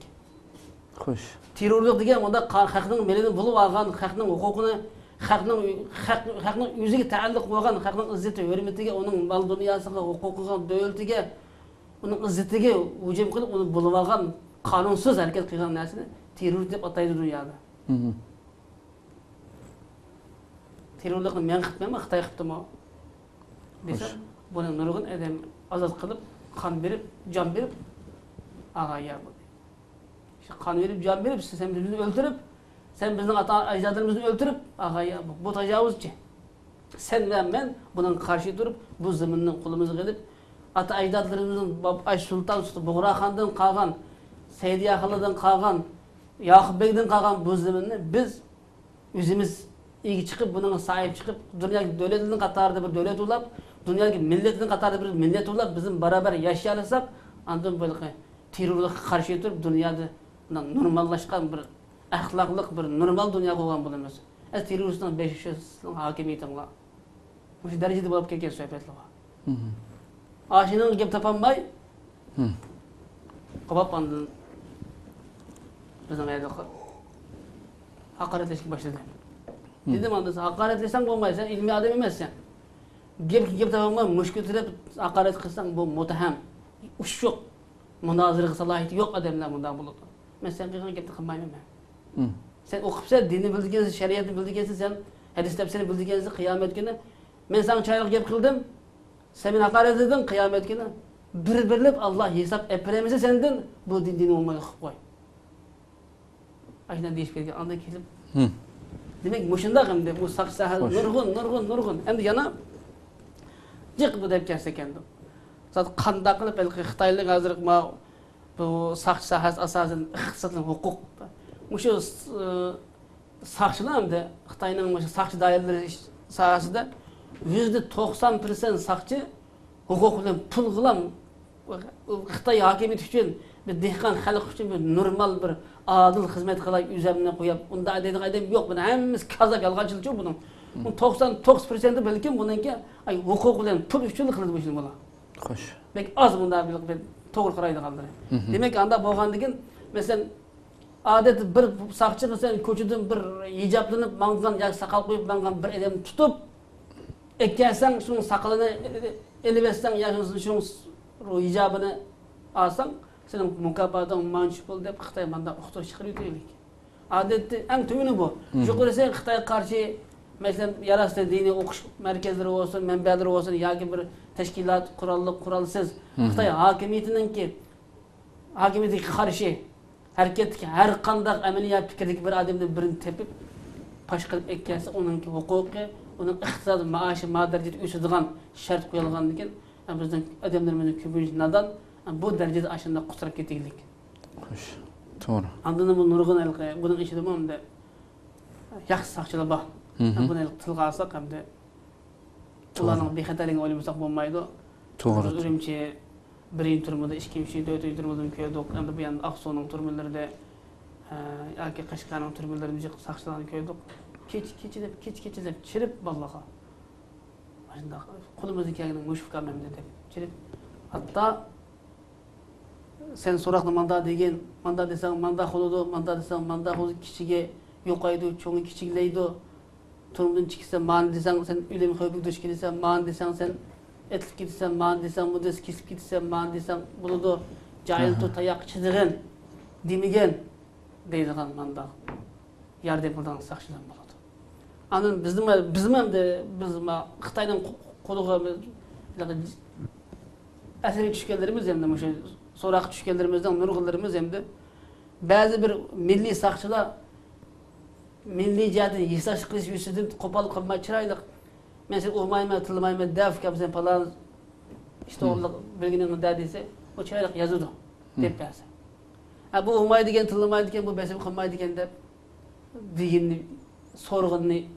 Xo'sh. Terrorlik degan unda xalqning milini bulib olgan, xalqning huquqini Halkның özüge taalluk bolgan, halkның izzeti, hürmetine, onun mal dünyasına, hukukuga, dövletige, onun izzetiga hücum kılıp onu bulup algan, kanunsuz hareket kılgan narsani terör dep ataydı dünyada. Terörlükni men qıpmayman, Xitay qıptımı. Desem, bunu nurgun adam azat kılıp, kan verip, can verip, ağa ya bu. İşte kan verip, can verip, sen bizi öldürüp, sen bizim ata ecdadlarımızı öldürüp, ağa ya bu tecavüzçi. Sen ve ben bunun karşı durup, bu zımının kulumuzu gelip, ata ecdadlarımızın Ay Sultan Buğra Han'dan kalgan, Seydi Akalı'dan kalgan, Yakup Bey'den kalgan bu zımını biz özümüz iyi çıkıp bunun sahip çıkıp dünya devletinin katarında bir devlet olap, dünya milletinin katarında bir millet olap bizim beraber yaşayalsak, andan böyle terörlük karşı durup dünyada normallaşkan bir ahlaklık bir normal dünya olgan bulunmaz. Teröristin 500 yıl hakimiyetine. Bu derecede bulup kelgen söhbetler var. Aşının gep tapanmay. Qabap andın. Bizim ayda hakaretleşik başladı. Dedim andası hakaretlesen olmay, sen ilmi adam emezsen. Gep tapanmay, müşkütürep hakaret kılsan bu mutahem. Uşuk. Münazırı salahiyeti yok adamlar bundan bulundu. Men sen kıygan gepti kılmayman ben. Sen okupsa dini bildiğinizde, şeriatı bildiğinizde, sen hadis tefsirini bildiğinizde kıyamet günü men sana çaylık gep kıldım. Sen beni hakaret edin kıyamet günü. Bir Allah hesap epremizi senden bu din olmayı koy. Aynen değişip geldi. Anda kelip. Demek muşunda hem bu sak sahal nurgun. Hem de yana cık bu dep kerse kendim. Zat kanda kılıp belki Xitaylık hazır ma bu sak sahas asasen iqtisatın hukuk. Muşu sakçılar da Xitayning muşu sakçı dairələri sahasında %90% sakçı hukuk bilen pul kılan Xitay hakimiyeti üçün bir dehqan xalq üçün bir normal bir adil hizmet kılay üzerine koyup unda dedik adam yok bunu hemimiz kazak yalgancılık yok bunun. 99% belki bununki ay hukuk bilen pul üçün kıldı bu işin bula. Hoş. Belki az bunda bir toğır qaraydı kaldı. Demek ki anda bolgandikin mesela adet bir sakçı mesela köçüdün bir hicaplanıp mangan ya sakal koyup mangan bir adam tutup ekkelsen şunun sakalını elibesen ya şunun hicabını alsan senin mukafatın manşuk ol deyip Xitay manda uqtur çıkarıyor deylik. Adette en tümünü bu. Yukarısı Xitay'a karşı mesela yarası dini okuş merkezleri olsun, menbeleri olsun ya ki bir teşkilat kuralsız Xitay hakimiyetinin ki hakimiyeti karşı hareket ki her kandak ameliyat fikirdeki bir adamın birini tepip paşkılıp ekkelse onunki hukuki, onun iqtisadi maaşı derecede üstüdüğün şart koyulgan diken bizden adamlarımızın köpüncü nadan bu derecede aşında kusturap ketiglik. Hoş. Doğru. Andını bu nurgun elqi, bunun işi de bu hem de yaxşı sakçılı bak. Bunu tılga alsak hem de ulanın bexeterliğine oylamasak olmaydı. Doğru. Ürümçi birinci turmada, ikinci, dördüncü turmadan köydük. Hem de bu yana Aksu'nun turmaları da yoki Qashqarning turmalarını sakçılarını köydük. Keçilep çirip vallaha. Aşında kolumuzda kelgen müşfika memde dep çirip. Hatta sen soraklı manda degen, manda desen manda holudu, manda desen manda holudu kişiye yoqaydı, çoğun kiçikleydi. Turumdan çıksa man desen sen ülemi höbük düş gidsen man desen sen etlik gitsen man desen bu des kesip gitsen man desen buludu cahil tut ayak çizigen demigen deydigan manda yardım buradan sakçıdan buludu. Anın bizim hem de Xitaydan koluğa əseri düşkənlərimiz hem de sorak düşkənlərimizden nurgullarımız hem de bazı bir milli sakçılar milli cihatın yisaş kılıç yüzüdün kopal kılma çıraylık. Mesela umayma, tılmayma, daf kapsan falan işte orada bilginin dediyse o çıraylık yazıdı. Dep yazı. Bu umay degen, tılmay degen, bu besim kılmay degen de deginni, sorgunni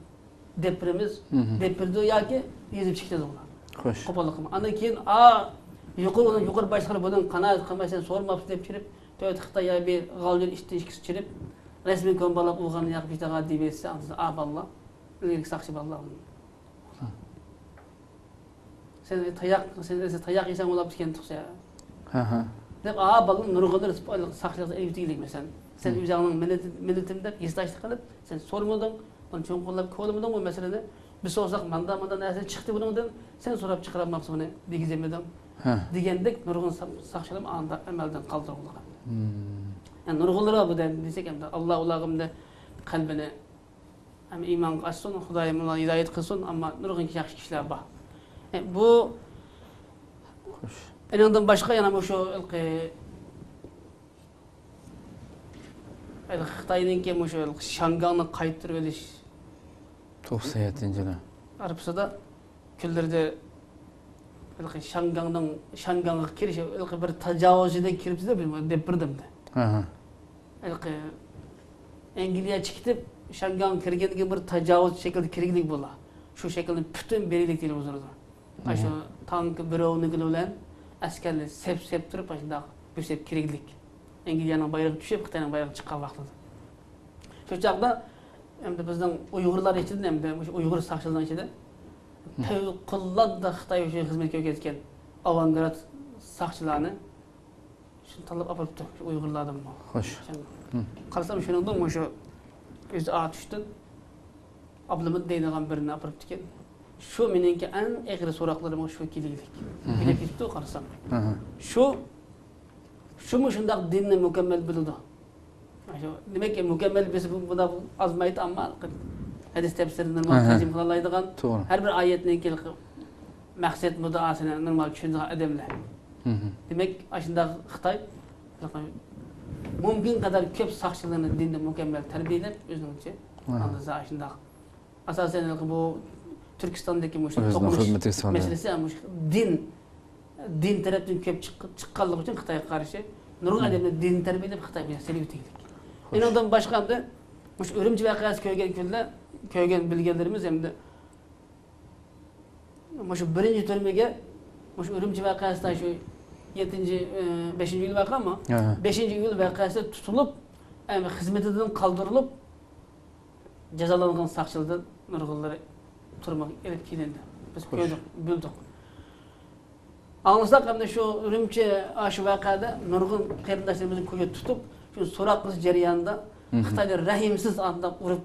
depremiz, depirdi ya ki yazıp çıktı ona. Hoş. Kopal kılma. Andan keyin yukarı başkanı bunun kanaat kılmaysan sormapsın dep çirip, tövbe Xitay'a bir gavlur iştişkisi çirip resmen kombalak uğanı yakıp işte deyip etse anlasın, ballah, ilerik sakçı ballah. Sen tayak yesen olap diken tuksa ya. Dep ballahın nurgulları sakçılıkta elbette gilik mesela. Sen üzerinin milletimde istaşlık kalıp, sen sormadın, Onu çoğunluğu koyulmadan bu meselede biz olsak manda nereden çıktı bundan sen sorup çıkaramazsın bunu digizemedim. Degendek nurgun sakçılım anda emelden kaldırılgan. Yani nurgullara bu desek hem de Allah ulağımda kalbine hem iman açsın, Hudayım ona hidayet kılsın ama nurgun yaxşı kişiler var. Bu en ondan başka yana şu Xitayning ki şu Şangang'ı kayıttırıp ediş. 97-yili. Arapçada küllerde Şangang'a kiriş bir tecavüzciden kiripsiz de bilmem dep birdim de. Angliya çıkıp Şangang'a kirgendiği bir tecavüz şekilde kirgenlik bola. Şu şekilde bütün berilik değil bozuldu. Şu tank birovunu bilen askerler sep durup başında bir sep kirgenlik. Angliya'nın bayrağı düşüp Xitayning bayrağı çıkan vaxtıda. Şu çağda hem de bizden Uygurlar için hem de Uygur sakçılarının içinde Tevkullar da Xitay üçün hizmet etken avantgard sakçılarını şunu talep apırıptı Uygurlardan mı? Hoş. Kalsam şunundan şu özü ağa düştün. Ablamın deyinağın birini apırıptı ki şu menenki en egri soraklarım şu kiliydik. Bile gitti o kalsam. Şu mu şundak dinle mükemmel bildi. Demek ki mükemmel biz buna azmayıt ama hadis tefsirinden normal tercih kılalaydıgan her bir ayetine gelip maksat mudaasını normal düşündüğü adamlar. Demek aşında Xitay mümkün kadar köp sakçılığını dinde mükemmel terbiyelep özünce anlaza aşında. Asasen bu Türkistan'daki tokunuş meselesi ama din tarafından köp çıkanlık için Xitay'a karşı nurgun adamlar din terbiyelep Xitay bilen selevitiydik. En ondan başka da Ürümçi vakası köygen bilgilerimiz hem de şu birinci türmege Ürümçi vakasından şu 5. yıl vaka ama 5. yıl vakası tutulup hizmetinden kaldırılıp cezalangan sakçılıdan nurgulları turmak elip kilindi. Biz koyduk, bildik. Anlasak hem de şu Ürümçi aşı vakada nurgun kıyırdaşlarımızın koyu tutup şu soraklısı ceryanında Xitaylar rahimsiz anda urup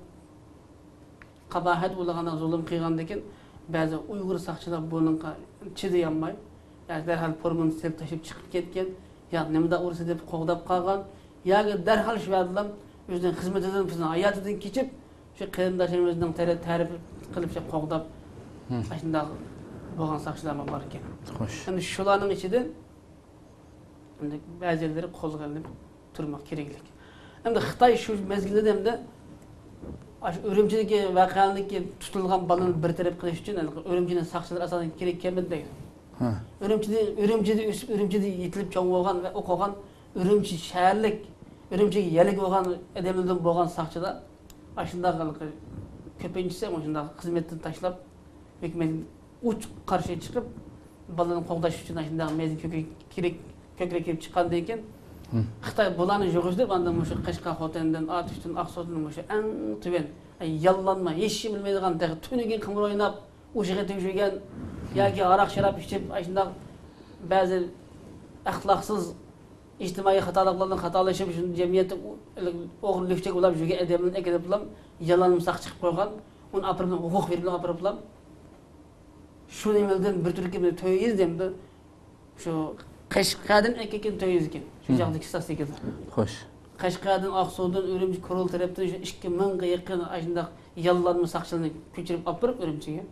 kabahat ulagana zulüm kıygandaki bazı Uygur sakçılar bununla çidiyanmay. Yani derhal pormun silip taşıp çıkıp ketken ya nemde ursa dep qoğdap qalgan ya derhal şu adlam özden hizmet eden bizden hayatıdan keçip şu kıyındaşlarımızdan tarif kılıp şey qoğdap aşında boğan sakçılar var ekan. Hoş. Yani şularning içinde bazıları qo'zg'alib turmak keraklik. Hem de Xitay şu mezgilde hem de Ürümçideki vakanlıki tutulgan balını bir taraf kılış için Ürümçinin sakçıları asasen gerek kelmedi değil. Ürümçide yetilip çoğun olgan ve okugan Ürümçi şehirlik, Ürümçi'ye yelik olgan edemilden boğan sakçıda aşında kalık köpeğincisi ama aşında hizmetten taşlap hükümetin uç karşıya çıkıp balının qoğdaş için aşında mezin kökre kirip çıkan deyken Xitay bulanı joğuzdur, banda şu Qashqa Xotan'dan, Atış'tan, Aqsu'dan şu en tüven, yallanma, hiç şey bilmeydiğin de tünügen kımır oynap, uşağa tüyüşügen, yaki arak şarap içip, aşında bazı ahlaksız, ictimai hatalıklardan hatalaşıp, şu cemiyette oğul lüfçek olap, şu edemin ekelep olam, yalanımsak çıkıp koygan, onu apırıplam, hukuk verilip apırıplam. Şu emelden bir Türkiye'de töyüyiz demdi, şu Qashqadan ekeken töyüz ekan. Şu jaqda kissasi ekan. Xo'sh. Qashqadan Aqsu'dan Ürümçi kurul tarafdan 2000 ga yaqin aşında yallanma saqçılığını köçürüp apırıp Ürümçiga.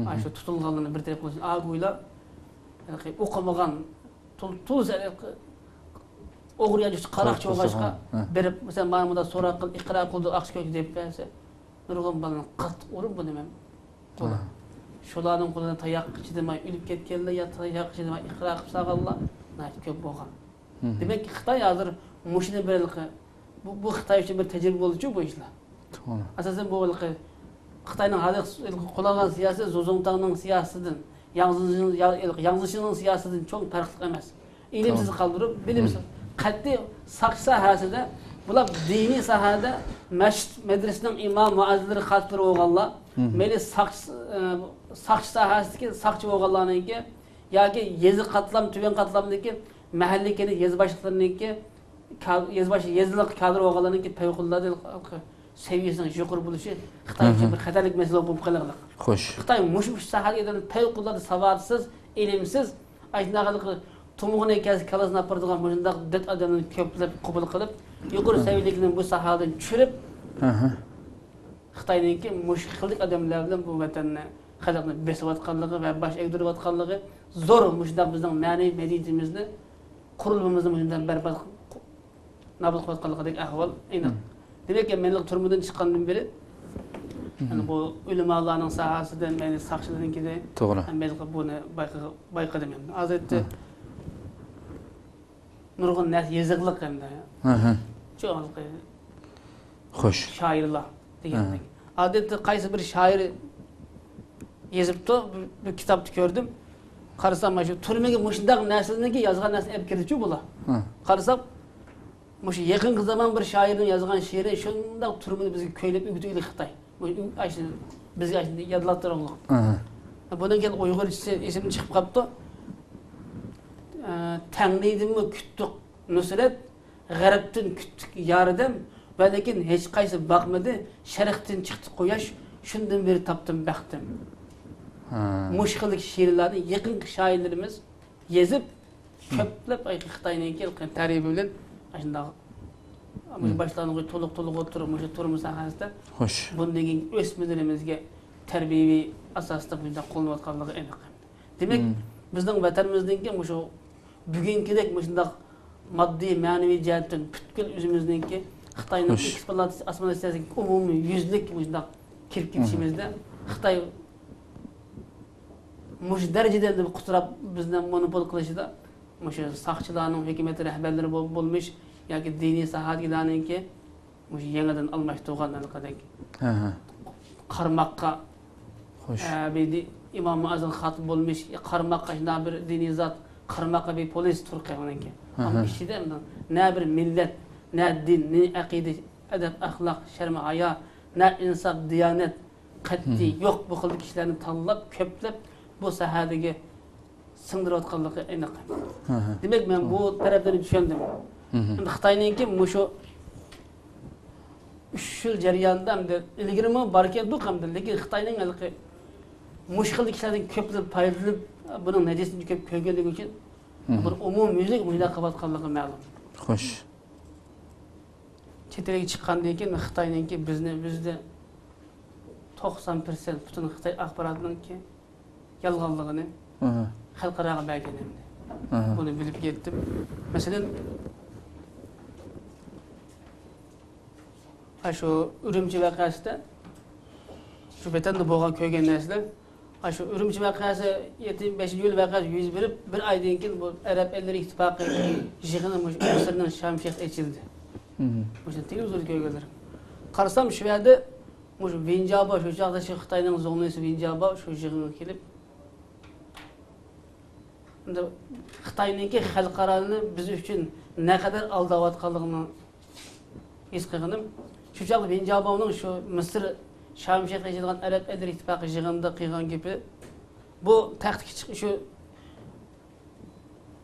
Aşu tutulganlarını bir taraf qilishni aguylar o'qimagan tuz o'g'ri yajush qaraq cho'g'ashqa berib masalan mana bunda so'roq qil iqro qildi aqshko'ch deb bersa nurg'un balani qat urib buni men qo'la shularning qo'lidan tayoq chidamay o'lib ketganlar yo tayoq chidamay iqro qilib saqallar ko'p bo'lgan. Demak Xitoy hozir mushina birilqi bu Xitoy uchun bir tajriba bo'ldi-ku bu ishlar. To'g'ri. Asosan bu Xitoyning hozir qo'llagan siyosati Zozongtangning siyosatidan Yanglishning siyosatidan çok farklı emas. İlimsiz qaldırib, bilimsiz qat'iy saqch sahasida bular diniy sahada masjid madrasaning imom muazzilari qattiq bo'lganlar, meni saqch sahasidagi saqchi bo'lganlarniki yoki yezi qatlam, tuban qatlamdagi mahallikani yezi boshliqlariniki yezi boshi yezilik kadr bo'lganlarniki favqulodda seviyesinin yuqori bo'lishi Xitoy uchun bir xatarlik masala bo'lib qoladi. Xo'sh. Xitoy mush sohaga tayyorlanib savodsiz, ilmsiz, aytnaqalik tumug'ini kalasini aparadigan bunday did odamni ko'plab qabul qilib, yuqori saviyalikni bu sohadan tushirib, Xitoyninki mush xillik odamlar bilan bu vatanni xalqni besayotganligi va bosh egdirayotganligi zo'r mushda bizning ma'naviy madaniyatimizni, qurilmamizni bundan barbod nabud qilayotganligidek ahvol aniq. Demek ki menlik turmadan chiqqandan beri bu ulamolarning sahasidan meni saqchilarniki de to'g'ri. Men buni bayqadim. Hozirda nurg'un narsa yeziqliq hamda. Cho'nqi. Xo'sh. Shoirlar degandek. Odatda qaysi bir shoir yezibdi, bir kitobni ko'rdim. Qarasam mana shu turmaga mushundaq narsalarniki yozgan narsa olib kirdi-ku bular. Qarasam mush yaqinqi zaman bir shoirning yozgan she'ri shundoq turmini bizga ko'ylab o'g'itdi Xitoy. Ayshi bizga yodlattirmoq. Bundan keyin Uyg'urcha esimni chiqib qolibdi. Tanglidimmi kutdik nusrat, g'arbdan kutdik yordam, va lekin hech qaysi baqmadi, sharqdan chiqdi quyosh, shundan beri topdim baxtim. Mushqillik she'rlarni yaqinqi shoirlarimiz yezib, ko'plab Xitoyning kelgan tarihi bilan shundoq başlanığı to'liq o'tirib, o'sha turmush sohasida. Xo'sh. Bundan o'smirlarimizga tarbiyaviy asosda bunday qo'llanayotganligi aniq. Demak, bizning vatanimizningki o'sha bugünkidek shundoq moddiy, ma'naviy jihatdan butkul o'zimizningki Xitoyning ekspluatatsiyasiga umumiy yuzlik shundoq kirib ketishimizda Xitoy mush darajada deb quturab bizdan monopol qilishida o'sha saqchilarning hukumat rahbarlari bo'lmish yoki diniy sohadagilarningki o'sha yangidan almashtirgan anaqadek. Qarmoqqa bir imom azam xatib bo'lmish, qarmoqqa shunday bir diniy zot, qarmoqqa bir polis turqiyaniki. Ammo ishida ne bir millat, ne din, ne aqida, adab, axloq, sharm, hayo, ne insof, diyonat qat'iy yo'q bu xil kishilarni tanlab, ko'plab bu sohadagi singdirayotganligi aniq. Demak, men bu tarafdan tushundim. Xitoyninki mushu 3 yil jarayonida ilgirimi barkan bu hamda, lekin Xitoyning halqi mushkillik kishilardan ko'plab foydalanib, buning natijasini ko'p ko'rganligi uchun bir umumyuzlik bunday qilayotganligi ma'lum. Xo'sh. Chet elga chiqqandan keyin Xitoyninki bizda 90% butun Xitoy axborotiningki yolg'onligini xalqaro belgilanadi. Buni bilib ketdim. Masalan, şu Ürümçi vakasida şu betanda bo'lgan ko'rgan narsalar, şu Ürümçi vakasi 75-yil vakasi yuz berib, bir oydan keyin bu Arab ellari ittifoqi yig'ini Misrning Shamshix ochildi. O'sha televizorda ko'rganlar. Qarasam shu yerda o'sha Vinjaba, shu chaqda Xitoyning zonasi Vinjaba shu yig'inga kelib, unda Xitoyningki xalqaroni biz uchun ne kadar aldayotganligini his qilganim. Şu çağda Vinjaba'nın şu Mısır Şamşeh ejilgan Arab Elleri İttifaqı yig'inida qilgan gapi bu taxtga chiqish shu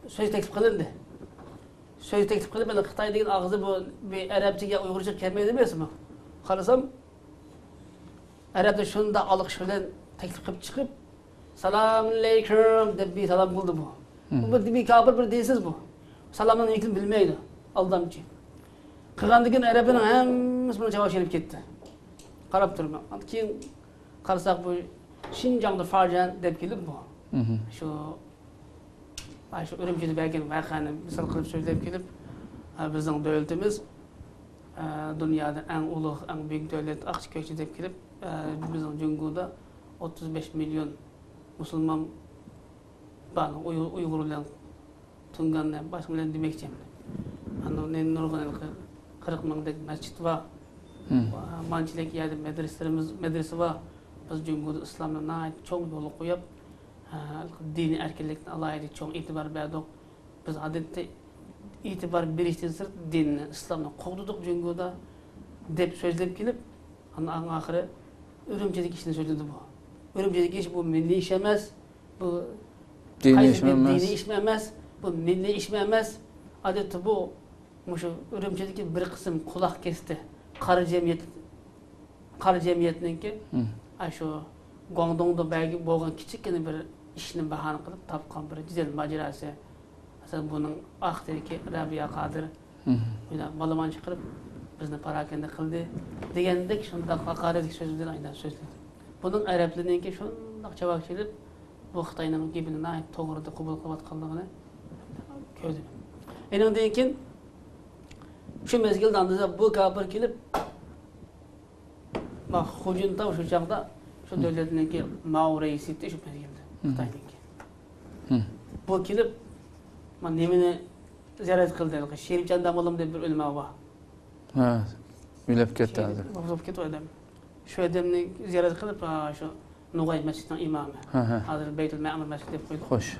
söz teklif qilindi. Söz teklif qilib, mana Xitoy degan og'zi bu arabchaga uyg'urcha kelmaydi emasmi? Qarasam arabda shunda aliqish bilan teklif qilib chiqib, "Assalomu alaykum" deb bir salom qildi bu. Bu bir kafir bir deysiz bu. Salomning ilkini bilmaydi, aldamchi. Qilgandan keyin arabning hammasi buni javob berib ketdi. Qarab turman. Keyin qarasak bu Xinjiangda Farjan deb kelib bu. Shu Ürümçide belki vaqani misal qilib so'zlab kelib, bizning davlatimiz dunyoda eng ulug', eng buyuk davlat aqchko'chi deb kelib, bizning Jungoda 35 milyon musulmon bor, Uyg'urlar tungandan boshqa bilan demoqchiman. Ana nurg'un 40 mingdek masjid var. Manchilik yerde medrese var. Biz Jungoda islomni cho'ng yo'l qo'yib, dini erkinlikni alayida cho'ng e'tibor berdik. Biz odatda e'tibor berishdan sirt dinni, islomni qo'g'didik Jungoda deb so'zlab kelib, ana oxiri Ürümçidagi ishni so'zladi bu. Ürümçidagi ish bu milliy ish emas, bu diniy ish emas, bu milliy ish emas. Odatda bu Ürümçidagi bir qism quloq kesdi. Qari jamiyat qara cemiyetininki şu Guangdong'da belki boğan küçükken bir işini bahane kılıp tapkan bir güzel macerası. Mesela bunun ahteriki Rabia Kadir balaman çıkarıp bizni parakende kıldı. Degendek şunda hakaret sözünden aynen sözledi. Bunun Araplarınki şunda çabuk gelip bu Xitayning gibini ait to'g'rida qabul qilayotganligini ko'rdim. Endan keyin shu mezgilda andizda bu kafir kelib bak hujunta o'sha chaqda shu davlatniki Mao raisi etdi shu mezgilda Xitoyniki. Bu kelib men nimani ziyorat qildi. Sherifjon Damolim deb bir o'lma bor. Ha, o'lib ketdi hozir. O'lib ketdi odam. Shu odamni ziyorat qilib shu Nugay Masjidning imami. Hozir Baytul Ma'mur masjid deb qo'ydi. Xo'sh.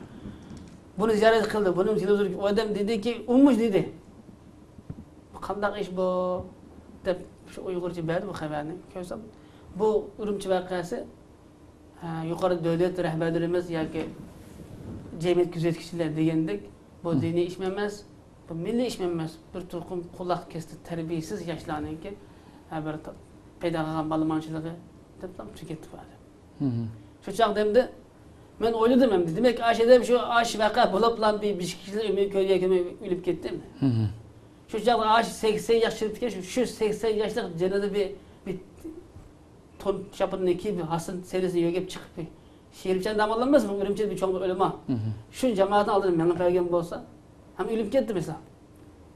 Buni ziyorat qildi. Buni televizor odam dediki, "Ummush" dedi. Qandaq ish bu deb shu Uyg'urcha berdi bu xabarni. Ko'rsam, bu Urumchi voqeasi yuqori davlat rahbarlarimiz yoki jamiyat kuzatuvchilar degandek bu diniy ish emas, bu milliy ish emas. Bir turqum quloq kesdi tarbiyasiz yoshlarniki bir paydo qilgan balamonchiligi deb tam ketdi bari. Şu çağdamda ben oyladım hem de. Demek ki aşağıda şu aş vaka bulup lan bir kişiler ömür köye ölüp gitti mi? Şu çağda aş 80 yaşlıkken şu 80 yaşlık cenazede bir ton çapının iki bir hasın serisi yögep çıkıp bir Şerifcan damallanmaz mı? Ürümçede bir çoğun ölüm ha. Şu cemaatini aldırım bana peygamber olsa. Hem ölüp gitti mesela.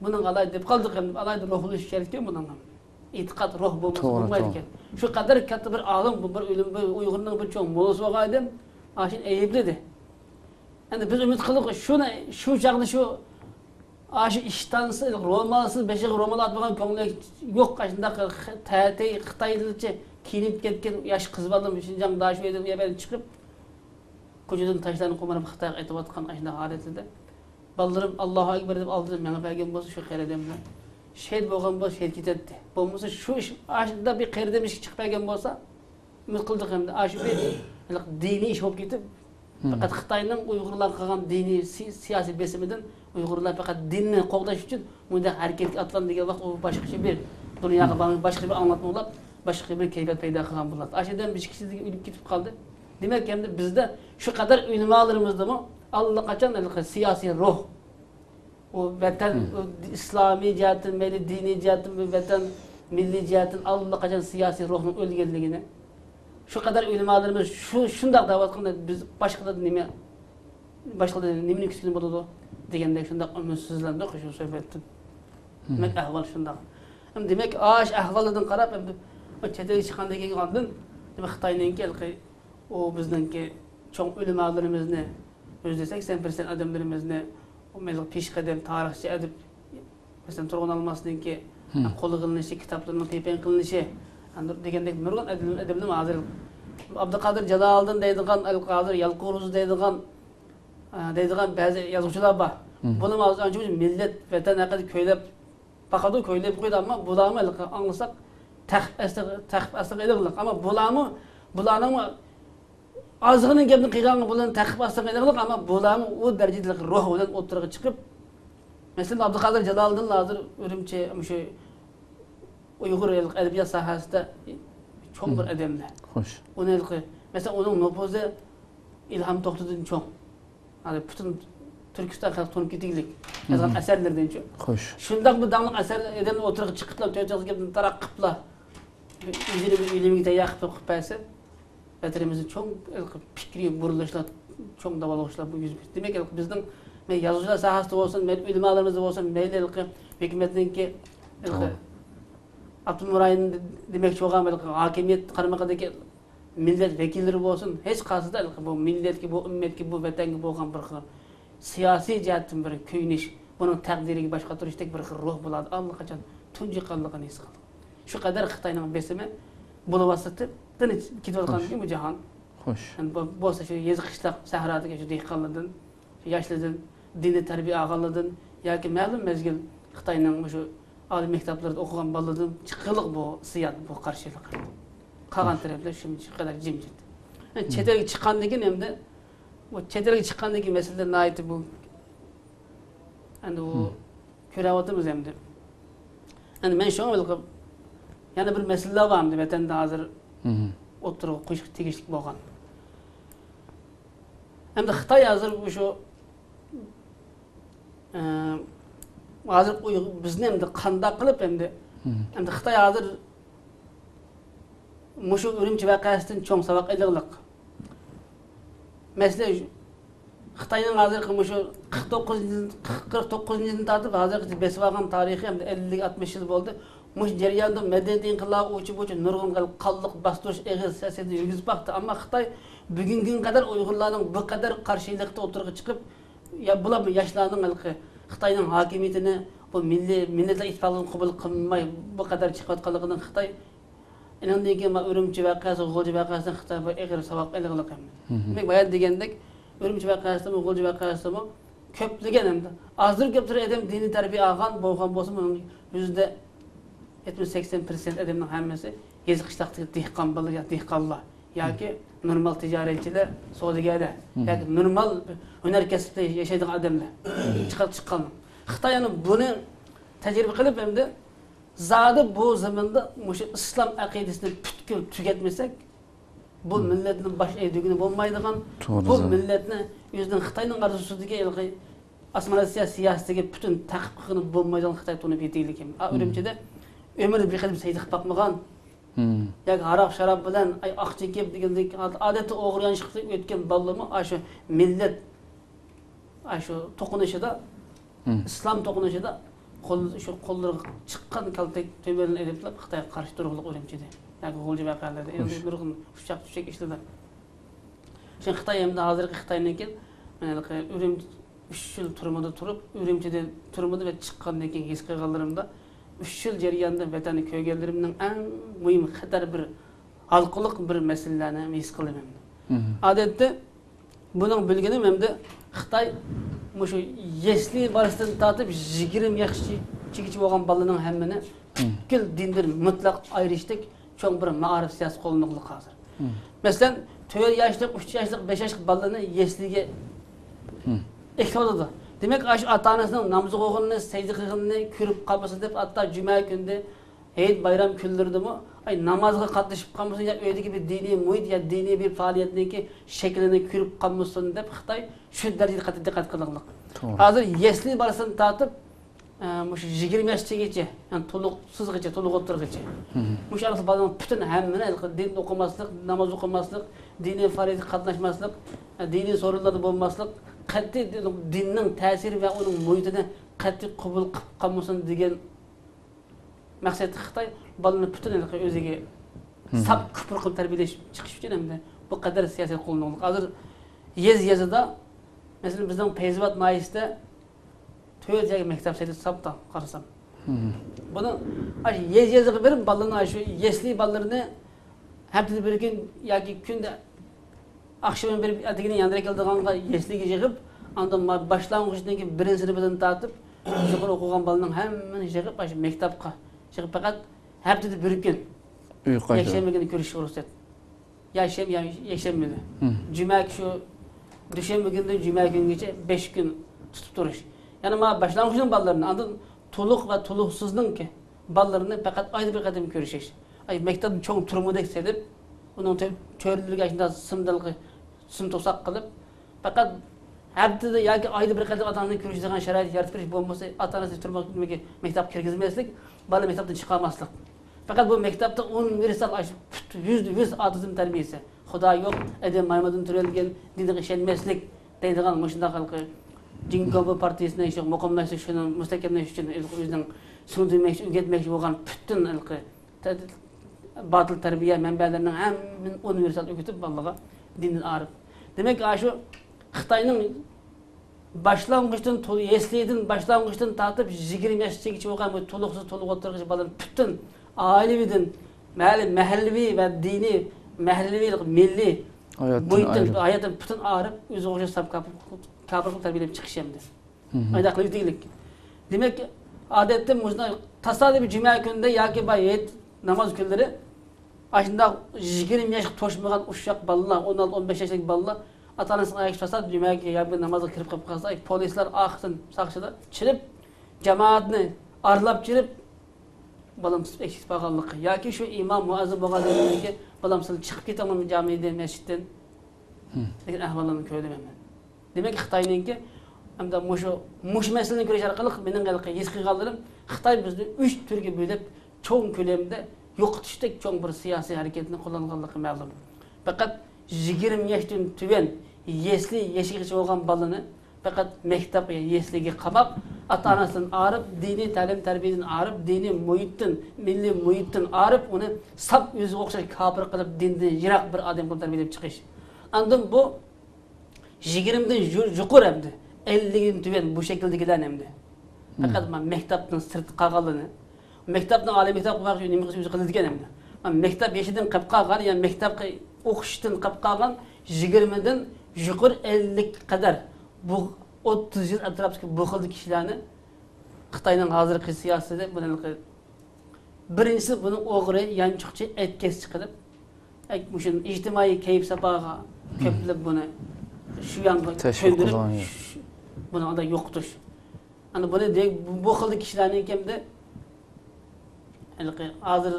Bunun alay deyip kaldık hem alay da ruhlu şerif diyor bundan. İtikat, ruh bulmaydı. Şu kadar katı bir ağım, bu bir ölüm, bir Uygur'un bir çoğun molası vakaydım, aşın eğipliydi. Yani biz ümit kıldık, şu çağda şu aşı iştansız, romalısız, beşik romalı atmadan konuda yok kaçında TRT, Xitaylıca kilip ketken yaş kız balım, Şincan daha şu edip çıkıp kocadan taşlarını kumarıp Xitay'a etip atkan aşında haletinde. Ballarım Allahu Ekber edip aldırım, yani peygamber olsa şu kheredemle. Şehit boğan bu şehit gidetti. Bulmuşsa şu iş aşında bir kere demiş ki çıkmayan olsa ümit kıldık hem de aşı bir dini iş olup gidip fakat Xitay'ın Uygurlar kalan dini siyasi besimiden Uygurlar fakat dinini qoğdaş için bunda hareket atlan diye vaqt o başka şey bir dünyada başka bir anlatma olap başka bir keyfiyet payda kılan bulat. Aşıdan bir kişi ölüp gidip kaldı. Demek hem de bizde şu kadar ünlümalarımızda mı Allah kaçan siyasi ruh o vatan İslami cihatın, meli dini cihatın, vatan milli cihatın Allah kaçan siyasi ruhun ölgenliğini şu kadar ulemalarımız şundak davet kıldı biz başka da nimenin küçüğünü buldu degende şundak ümidsizlendik şu söhbettim. Demek ahval şundak. Hem demek aş ahvaldan qarab hem o çeteye çıkandan keyin aldın. Demek Xitayning kelki o bizdinki çoğ ulemalarımızı %80% adamlarımızı o mezgil peshqadam tarixchi adib masalan turg'un almasninki qo'li qilinishi kitoblarning tepen qilinishi degandek nurg'un adablar hozir Abduqodir Jaloliddin deydigan Al-Qodir Yalquruz deydigan ba'zi yozuvchilar bor. Buni hozir ancha millat vatan haqida ko'ylab faqat ko'ylab qo'ydi ammo bularni anglasak taqib asliq ediqliq ammo bularning azg'ini gapni qilgan bilan taqib asliq ediqliq ammo bularni o darajada ruh bilan o'tirg'i chiqib mesela Abduqodir Jaloliddin hozir Urumchi shu Uyg'ur adabiyot sohasida cho'ng bir adamlar. Xo'sh. Uni mesela uning nufuzi İlham To'xtadan cho'ng. Hali butun Turkiston xalq to'nib ketaylik. Yozgan asarlardan cho'ng. Xo'sh. Shundoq bir danglik asarlar adamlar o'tirg'i chiqiblar, to'ychaq gapni taraqqiblar. Ilmiga tayyor qilib qo'ysa, vatanimizni cho'ng fikriy burilishlar, cho'ng davolashlar bu yuz berdi. Demak, bizning yozuvchilar sohasida bo'lsin, ilmlarimiz bo'lsin, mayli hukumatninki Abdulmurayn demoqchi bo'lgan hokimiyat qaramaqidagi millat vakillari bo'lsin, hech qaysida bu millatga, bu ummatga, bu vatanga bo'lgan bir siyosiy jihatdan bir kuyinish, buning taqdiriga boshqa turishdek bir ruh bo'ladi. Allaqachon tunji qanligini his qildi. Shu qadar Xitoyning besimi bo'layotdi, tinch ketayotganligi bu jahon. Xo'sh. Bo'lsa shu yezqishlar sahradiga shu dehqonlardan, yoshlardan dini tarbiya olganlardan yoki ma'lum mezgil Xitoyning shu oliy maktablarda o'qigan bolalardan chiqiliq bu siyat, bu qarshilik. Qolgan taraflar shu qadar jimjit. Chet elga chiqqandan keyin endi bu chet elga chiqqandan keyin masalalar aytib bu endi u ko'ryapmiz endi. Endi men shuni qilib yana bir mesele vardı vatanda hozir o'tirib qo'yish tegishli bo'lgan. Hamda Xitoy hozir shu hozir bizni endi qanday qilib endi Xitoy hozir mushu Urumchi voqeasidan cho'ng saboq ilig'liq. Masalan, Xitoyning hozirgi mushu 49-yildan tortib hozirgacha besib olgan tarixi hamda 50-60 yil bo'ldi. Mush jarayonda madaniyat inqilobi o'chib nurg'un qonliq bostirish eg'iz siyosatini yurgizib baktı. Ammo Xitoy bugunga qadar Uyg'urlarning bu qadar qarshilikda o'tirg'i chiqib, ya bular yoshlarning Xitoyning hokimiyatini bu millatlar ittifoqini qabul qilmay bu qadar chiqayotganligidan Xitoy inandan keyin Urumchi voqeasi, G'o'lji voqeasidan Xitoy bu eg'ir saboq ilig'liq emas. Demak, bayon degandek Urumchi voqeasida, G'o'lji voqeasida ko'plagan endi hozir ko'pchilik odam diniy tarbiya olgan bo'lgan bo'lsa, yüzde 70-80% adamning hammasi yezi qishloqdagi dehqon bolalar, dehqonlar yoki normal tijoratchilar, savdogarlar yoki normal hunar kasbda yashaydigan odamlar chiqqan. Xitoy buni tajriba qilib endi zodi bu zamonda mushu islom aqidasini butkul tugatmasak, bu millatning bosh egdigini bo'lmaydigan, bu millatni o'zining Xitoyning orzusidagi osmonasiya siyosatiga butun taqib qilib bo'lmaydigan Xitoy tunib yetaylik. Urumchida ömür bir qilib saydiq bakmagan. Yoki aroq sharob bilan oqchekib degandek odatda o'g'irlanishib o'tgan bolalarni shu millat shu to'qinishida islom to'qinishida shu qo'llariga chiqqan kaltak to'balarni elib Xitoyga qarshi turg'iliq Urumchida. Yoki G'o'lji voqealarda nurg'un ushaq ishlar. Shu Xitoy hamda hozirgi Xitoyniki mana Urumchi 3 yil turmada turib, Urumchida turmada va chiqqandan keyin his qilganlarimda 3 yıl jarayonida vatani ko'rganlarimning eng muhim xatar bir halqiliq bir masalalarni his qilaman. Odatda buning bilganim hamda Xitoy mushu yesli barisidan tortib 20 yoshgacha bo'lgan bolalarning hammani butkul dindan mutlaq ayrishdik cho'ng bir ma'rif siyosati qo'llanmoqda hozir. Masalan, 4 yoshlik, 3 yoshlik, 5 yoshlik bolalarni yesliga ekladi. Demek aş ata-anasının namazı oğulunu, secde kılığını körüp kalması deyip hatta cuma günde Eid bayram küllerdi mi? Namazga katlaşıp kalmasın ya öyle gibi dini muhit ya dini bir faaliyetindeki şeklini körüp kalmasın deyip Xitoy şu derecede dikkat kılınlık. Hazır yesli barasını tartıp 20 yaşçıgacha, yani toluqsizgacha, toluq o'tirgacha. Mush arası balaning bütün hammani din o'qimaslik, namoz o'qimaslik, diniy faoliyatga qatnashmaslik, diniy so'rovlarda bo'lmaslik, qat'iy dinning ta'siri va uning muhitini qat'iy qabul qilib qolmasin degan maqsad Xitoy balani bütün o'ziga sap kufr qilib tarbiyalash chiqish uchun hamda bu qadar siyosiy qo'llanmoqda. Hozir yezida, masalan bizning Payzvat mayisda 4 joyga maktab saytib sapta qarasam. Buni yeziga berib balalarni shu yesli balalarni haftada bir kun yoki kunda akşam berib atigini yandıra keldiğanga yesliga yig'ib, ondan boshlang'ichdan keyin birinchi sinfdan tortib, yuqori o'qigan balalarning hammani yig'ib shu maktabga chiqib faqat haftada bir kun yakshanbagina ko'rish ruxsat. Yakshanba. Juma shu dushanba kundan juma kungacha 5 kun tutib turish. Yani başlangıçın balalarını, anladın toluq ve toluqsuzun ki balalarını fakat ayda bir kadem görüşecek. Mektebin çoğun turumunu eksedip, onun çöğrülülük yaşında sımdalığı sım tosak kılıp, fakat haftada yoki ayda bir kadem atanını görüşeceğin şerait yaratып beriş bo'lmasa, atanası turmak bilmeki mektep kirgizmeslik, bala mektepten çıkarmaslık. Fakat bu mektepte universal %100 atizm terbiyesi. Xudo yok, edem maymadan türelgen, dinine işenmeslik deydiğen başında halkı. Jinkobu partiyasına işte muqamlaştırış için, müstakemleştiriş için özünün sürdürmek, üretmek olan bütün batıl terbiye menbelerinden hemen universal öğütüp vallaha dinin arif. Demek ki şu Xitoyning başlangıçtan yesliyden başlangıçtan tartib 20 yaşgacha bo'lgan bu to'liqsiz to'liq o'tirg'ish bolalar bütün oilavidan, mahalliy va diniy, mahalliy, milliy hayatın bütün arif o'zi o'sha sabab kabul terbiyeleyip çıkışımdı. Aydaklık değillik. Demek ki adette muzna tasadifi cuma günde yoki bayet namaz günleri aşında 20 yaş toşmagan uşak balalar, 16-15 yaşlik balalar ata-anasının ayak tasad cuma günü yoki namaza kirib qalsa, polislar ahsın saqçılar çirip cemaatni arlab çirip balam tutib eksit bağanlıqı. Yoki shu imom muazzin bo'lganligi balam sizlar chiqib ketaman jamiydan, masjiddan. Lekin ahvollarni ko'rdim. Demak Xitoyninki hamda mush masalani ko'rish orqali mening his qilganlarim Xitoy bizni 3 turga bo'lib cho'ng ko'lamda yo'qotishdek cho'ng bir siyosiy harakatni qo'llanganligi ma'lum. Faqat 20 yoshdan tuvan yesli yashigacha bo'lgan balani faqat maktab yesliga qamab, ota-onasidan arib, diniy ta'lim tarbiyadan arib, diniy muhitdan, milliy muhitdan arib, uni sap o'ziga o'xshash kafir qilib, dindan yiroq bir odam qilib tarbiyalab chiqish. Andan bu 20dan yuqori hamda 50dan tuvan bu shakldagilar hamda. Faqat men maktabdan sirt qolganini, maktabdan oliy maktab qilmoqchi nima qilish qiladigan hamda. Men maktab yoshidan qilib qolgan, ya'ni maktabga o'qishdan qilib qolgan 20dan yuqori 50 qadar bu 30 yil atrofidagi bu xil kishilarni Xitoyning hozirgi siyosatida buni birinchisi buni o'g'ri, yanchiqchi, aytkeschi qilib, shu ijtimoiy kayf safoga ko'plab buni shu yoqqa to'ldirib, buni onda yo'qotish. Ana buni bu xil kishilarning kimda hozir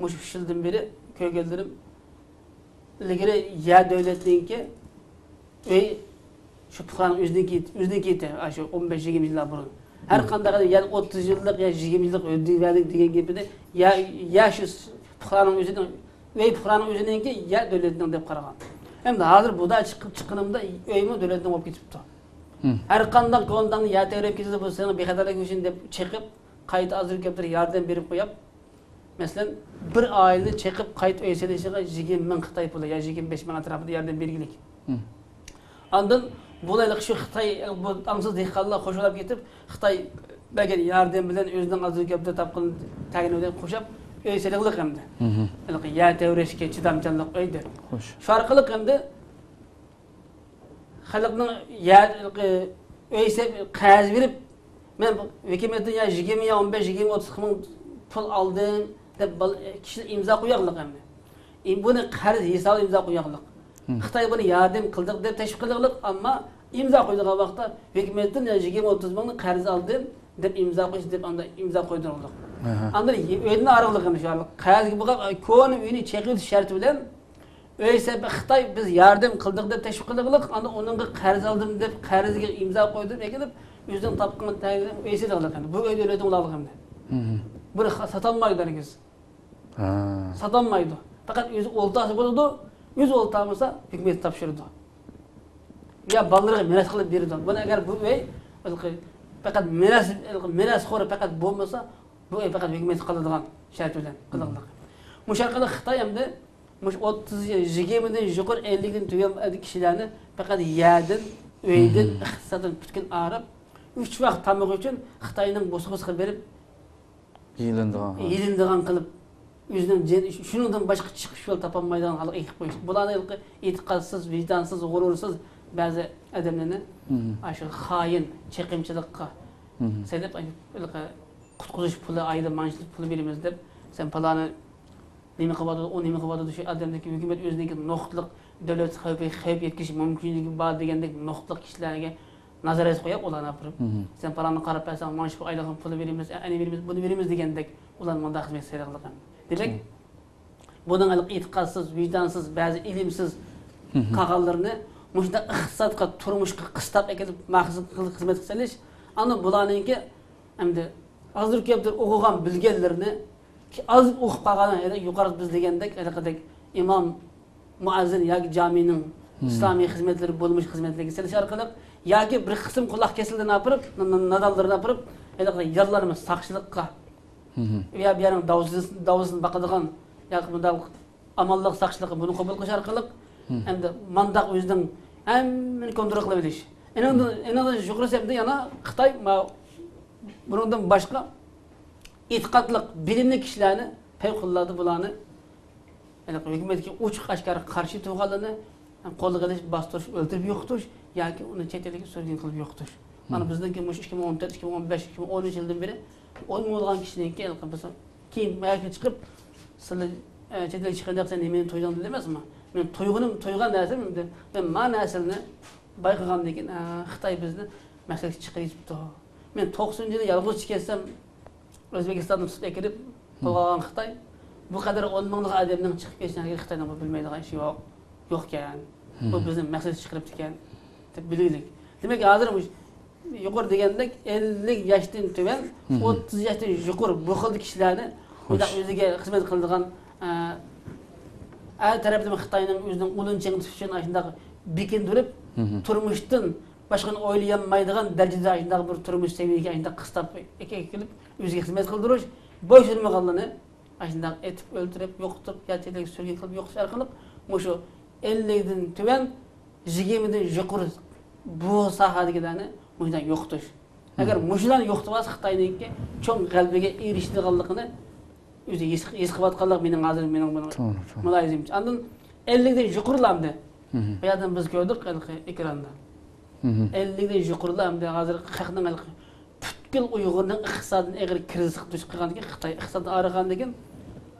mush yildan beri ko'rganlarim ilgari ya davlatningki şu puanın o'ziniki shu 15-20 yillar burun. Har qanday yani 30 yillik ya 20 yillik ödey verdik degan gapida ya shu puanın o'zining puanın o'ziniki ya davlatning deb qaragan. Endi hozir buda chiqqanimda uymi davlatning olib ketibdi. Har qanday qo'ldan ya tevrab ketsa bu seni bexatarlik uchun deb chiqib, qayta azir kelib yordam berib qo'yib, masalan bir oila chiqib qayta uy selishiga 20 ming Xitoy puli ya 25 ming atrofida yordam bergilik. Ondan bulaylik şu Xitoy bu amsız dehqonlar qo'shilib ketib, Xitoy bergan yordam bilan o'zining azir kelib topqin tagini qo'shib uy seliklik hamda. Ya tevrashga chidamchanlik uydi. Shu orqali hamda xalqning ya uysa qarz berib men hukumatdan ya 20 ya 15 20 30 ming pul aldım deb kishi imzo qo'yganlik hamda. Buni qarz hisob imzo qo'yganlik. Xitoy buni yardım qildik deb tashviq qilganlik, ammo imzo qo'ydigan vaqtda hukumatdan 20-30 ming qarz aldim deb imzo qo'yish deb anda imzo qo'ydirildi. Anda o'yini araliqini shu qarzga bo'lgan ko'ni uyni cheqish sharti bilan o'ysa Xitoy biz yardım qildik deb tashviq qilganlik, anda uningga qarz aldim deb qarzga imzo qo'ydim ekanib o'zining topqin tagida o'ysa qilgan. Bu o'yni o'yladim ularga hamda. Buni sotilmaydi degiz. Sotilmaydi. Faqat o'zi o'ltasi bo'ladi. Yüz oltamızda hükümet tapşırdı. Ya balları miras kılıp verirdi. Bunu eğer bu öy, fakat miras xori fakat bulmasa, bu öy fakat hükümet kılıdığan şart bilen kılıdığan. Muşarkalı Xitay hem de 30-20'den yukarı 50'den tüyen kişilerini fakat yerden, öyden, iktisadın bütün ağırıp, 3 vaqt tamığı için Xitay'ın bosqısını verip, yiyildiğen kılıp, özünün şundan başqa chiqish yo'l topolmaydigan xalq ekib qo'yish. Bularni e'tiqodsiz, vijdansiz, g'urursiz ba'zi odamlarni shu xoin, chaqimchilikqa sebab qutqizish puli, oyda manchlik puli beramiz deb sen palani nima qiladi, u nima qiladi shu odamniki hukumat o'ziniki nuqtliq davlat xavf yetkish mumkinligi bor degandek nuqtliq kishilarga nazorat qo'yib ularni olib sen palani qarab bersan, mana shu oyda puli beramiz, ani beramiz, buni beramiz degandek ular munda xizmat qiladigan. Demek, bunun itiqadsız, vicdansız, bazı ilimsiz qağallarını muşda iqtisadga, turmushga qistab ekilib maqsad qilib xizmat qilish, ana bularninki hamda hozir kelib o'qigan bilganlarini az o'qib qolgan yuqori biz degandek alaqadek imom muazzin yoki jamining islomiy xizmatlari bo'lmish xizmatlarga selish orqali yoki bir qism quloq kesildan apirib, nadallarni apirib, alaqadek yollarimiz saqchilikqa ya bir yerin davuzini baqadigan yoki bunday amallik saqchiligi buni qabul qilish orqali endi mandaq o'zining hammani kontrol qilib olish. Endi yuqori sebda yana Xitoy bundan boshqa e'tiqodli bilimli kishilarni favqulodda bularni hukumatga ochiq oshkora qarshi turganlarni qo'lga olish, bostirish, o'ldirib yo'qotish yoki uni chet elga surgun qilib yo'qotish. Mana bizningki 2014, 2015, 2013 yildan beri olmagan kishininki biz keyin mayakka chiqib sizlar chet elga chiqqanda sen meni to'ydan emasmi? Men to'ygan narsa men mana naslni bayqagandan keyin Xitoy bizni maqsadga chiqaribdi. Men 90-yilda yolg'iz chiqsam O'zbekistonda tutib kelib Qo'lgan Xitoy bu qadar 10 minglik odamning chiqib ketishini Xitoyning bilmaydigan ishi yo'q ekan. Bu bizning maqsad chiqarib ekan deb bilaylik. Demak, hozir yuqori degandek 50 yoshdan tuvan 30 yoshdan yuqori bu xil kishilarni o'ziga xizmat qiladigan tarafdan Xitoyning o'zining ulunching tutishini shunday bekindirib turmushdan boshqani o'ylayolmaydigan darajada shunday bir turmush seviyaga shunday qistab ekilib o'ziga xizmat qildirish bo'ysunmaganlarni shunday etib o'ldirib yo'qotib yoki surgun qilib yo'qotish orqali shu 50 dan tuvan 20 dan yuqori bu sohadagilarni bundan yo'qotish. Agar mushlarni yo'qotib olsa Xitoyningki cho'ng g'albaga erishadiganligini o'zi his qilayotganlik mening hozir mening muloyizamcha. Andan 50 dan yuqorilamdi. Bu yerdan biz ko'rdik ekranda. 50 dan yuqorilamdi hozir haqning butkul Uyg'urning iqtisodiy egri krizga duch qilgandan keyin Xitoy iqtisodiy arigandan keyin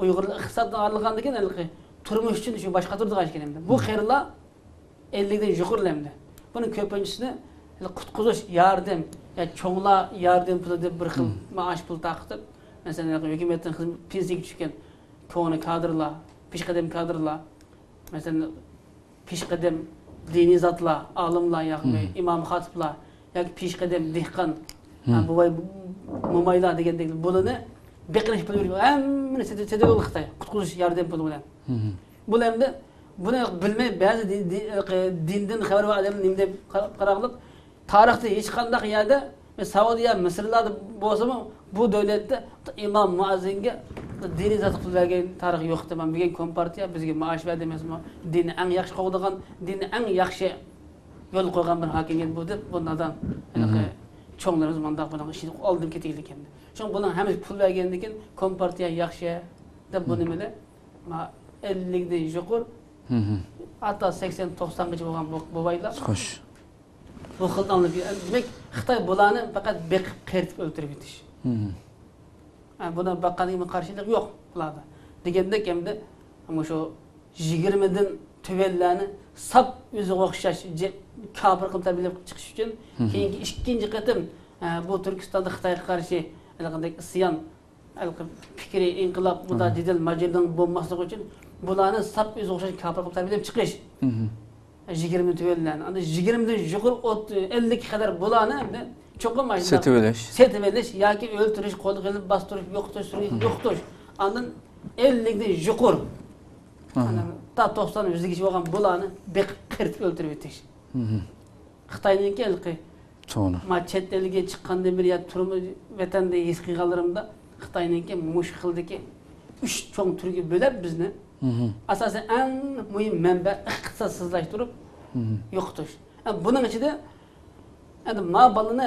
Uyg'urlar iqtisodiy arigandan keyin turmush uchun shu boshqa turdigan ekan. Bu xayrlar 50 dan yuqorilamdi. Bunun ko'pinchisini qutquzish yardım, cho'nglar yardım puli deb bir xil maosh pul taqib, masalan, hukumatdan pensiyaga tushgan ko'ni kadrlar, peshqadam kadrlar, masalan, peshqadam diniy zotlar, olimlar yoki imom xatiblar yoki peshqadam dehqon, buvay mo'maylar degandek bulini beqirish pul berib, hammani sedel Xitoy qutquzish yardım puli bilan. Bularni buni bilmay ba'zi dindan xabar va odam nima deb qaraqlib tarixda hech qanday yerda Saudiya, Misrlarda bo'lsa-mu bu davlatda imom muazzinga diniy zot qilib bergan tarix yo'q deb bilgan kompartiya bizga maosh berdi emasmi? Dinni eng yaxshi qo'ydigan, dinni eng yaxshi yo'l qo'ygan bir hokimiyat bu deb bundan cho'nglarimiz mandaq bilan ishni oldim ketaylik endi. Chunki buning hammasi pul bergandan keyin kompartiya yaxshi deb buni nima 50 dan yuqori hatta 80-90gacha bo'lgan bu baylar. Xo'sh. Bu xildanlik demak Xitoy bularni faqat beqib qaytib o'ldirib yetish. Buna baqqanlikga qarshilik yo'q bularda. Deganda endi shu 20 dan tuvallarni sap o'ziga o'xshash kafir qilib tarbiyalab chiqish uchun keyingi ikkinchi qatim bu Turkistonda Xitoyga qarshi qanday isyon, fikriy inqilob bu da jidal majlidan bo'lmasligi uchun bularni sap o'ziga o'xshash kafir qilib tarbiyalab chiqish. 20 tuvallarni, anda 20 dan yuqori 50 qadar bularni endi cho'qim setib olish yoki o'ltirish, qo'l qilib bostirish, yo'qotish, yo'qotish. Andan 50 dan yuqori. Ta 90 100gacha bo'lgan bularni beqib qirtib o'ldirib o'tish. Xitoyninki to'g'ri. Ma chet elga chiqqandan beri ya turmush vatanda his qilganlarimda Xitoyninki mush xildagi 3 cho'ng turga bo'lib bizni asosan eng muhim manba iqtisodsizlashtirib yo'qotish. Buning ichida endi ma balani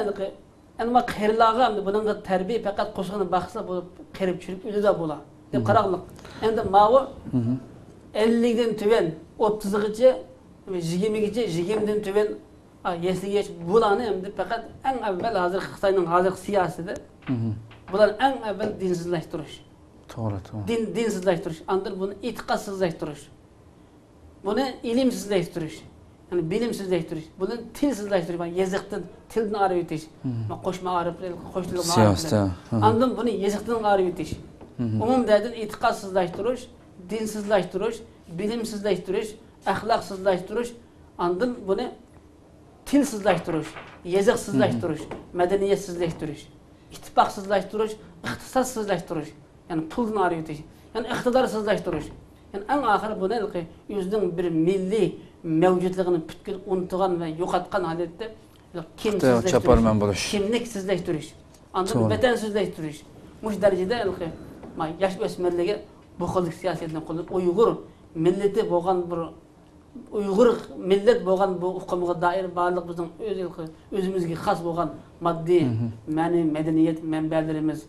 endi ma qirlarga endi buningga tarbiya faqat qo'shig'ini baxsa bu qirib chirib o'lida bo'lar deb qaraqliq. Endi mavi 50 dan tuvan 30gacha 20gacha 20 dan tuvan yesiga bularni endi faqat eng avval hozir Xitoyning hozir siyosatida bular eng avval dinsizlashtirish. To'g'ri. Dinsizlashtirish, andan buni e'tiqodsizlashtirish. Buni ilmsizlashtirish, ya'ni bilimsizlashtirish, buni tilsizlashtirish, yeziqdan tilni arib o'tish. Qo'shma arib, qo'shnilik ma'nosi. Andan buni yeziqdan arib o'tish. Umumdan e'tiqodsizlashtirish, dinsizlashtirish, bilimsizlashtirish, axloqsizlashtirish, andan buni tilsizlashtirish, yeziqsizlashtirish, madaniyatsizlashtirish, ittifoqsizlashtirish, iqtisodsizlashtirish. Yani puldan arayı öteş, yani iktidarsızlaştırış. Yani en ahir bu ne ki yüzden bir milli mevcutluğunu bütkül unutulan ve yokatkan halette kimsizleştiriş, kimliksizleştiriş, anladın vatensizleştiriş. Muş derecede ki yaş ösmerliğe bu kılık siyasetinden kullanıp Uygur milleti boğan bir Uygur millet boğan bu hukumuğa dair bağlılık bizim özümüzge has boğan maddi, medeniyet menbelerimiz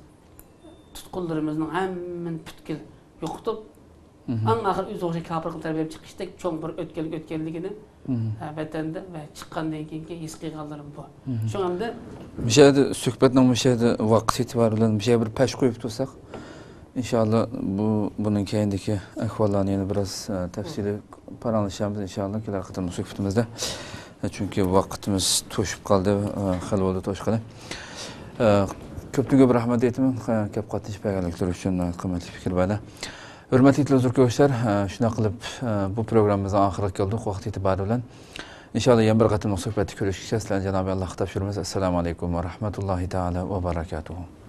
tutqunlarımızın hemen bütkül yoxutub, en ahir öz oxşay kafir qilib tarbiyalab chiqishda cho'ng bir o'tganligini vatanda va chiqqandan keyingi his qilganlarim bu. Shuningda mishada suhbatning mishada vaqt e'tibori bilan misha bir pash qo'yib tursak, inshaalloh buning keyindagi ahvollarni yana biroz tafsili paranglashamiz inshaalloh kelar qatorning suhbatimizda. Chunki vaqtimiz to'shib qoldi, xil bo'ldi to'shqani. Köptüge bir rahmet eytimin. Köp qatnashib berganliklar uchun qimmatli fikr bada. Hurmatli izləyicilər, şuna qılıb bu proqramımızın axırına gəldik vaxt etibarı bilan. İnşallah yan bir qatımlıq söhbətdə görüşəcəyik. Sizlərə Cenab-ı Allah xitap şürümüz. Esselamu aleyküm ve rahmetullahi teala ve barakatuhu.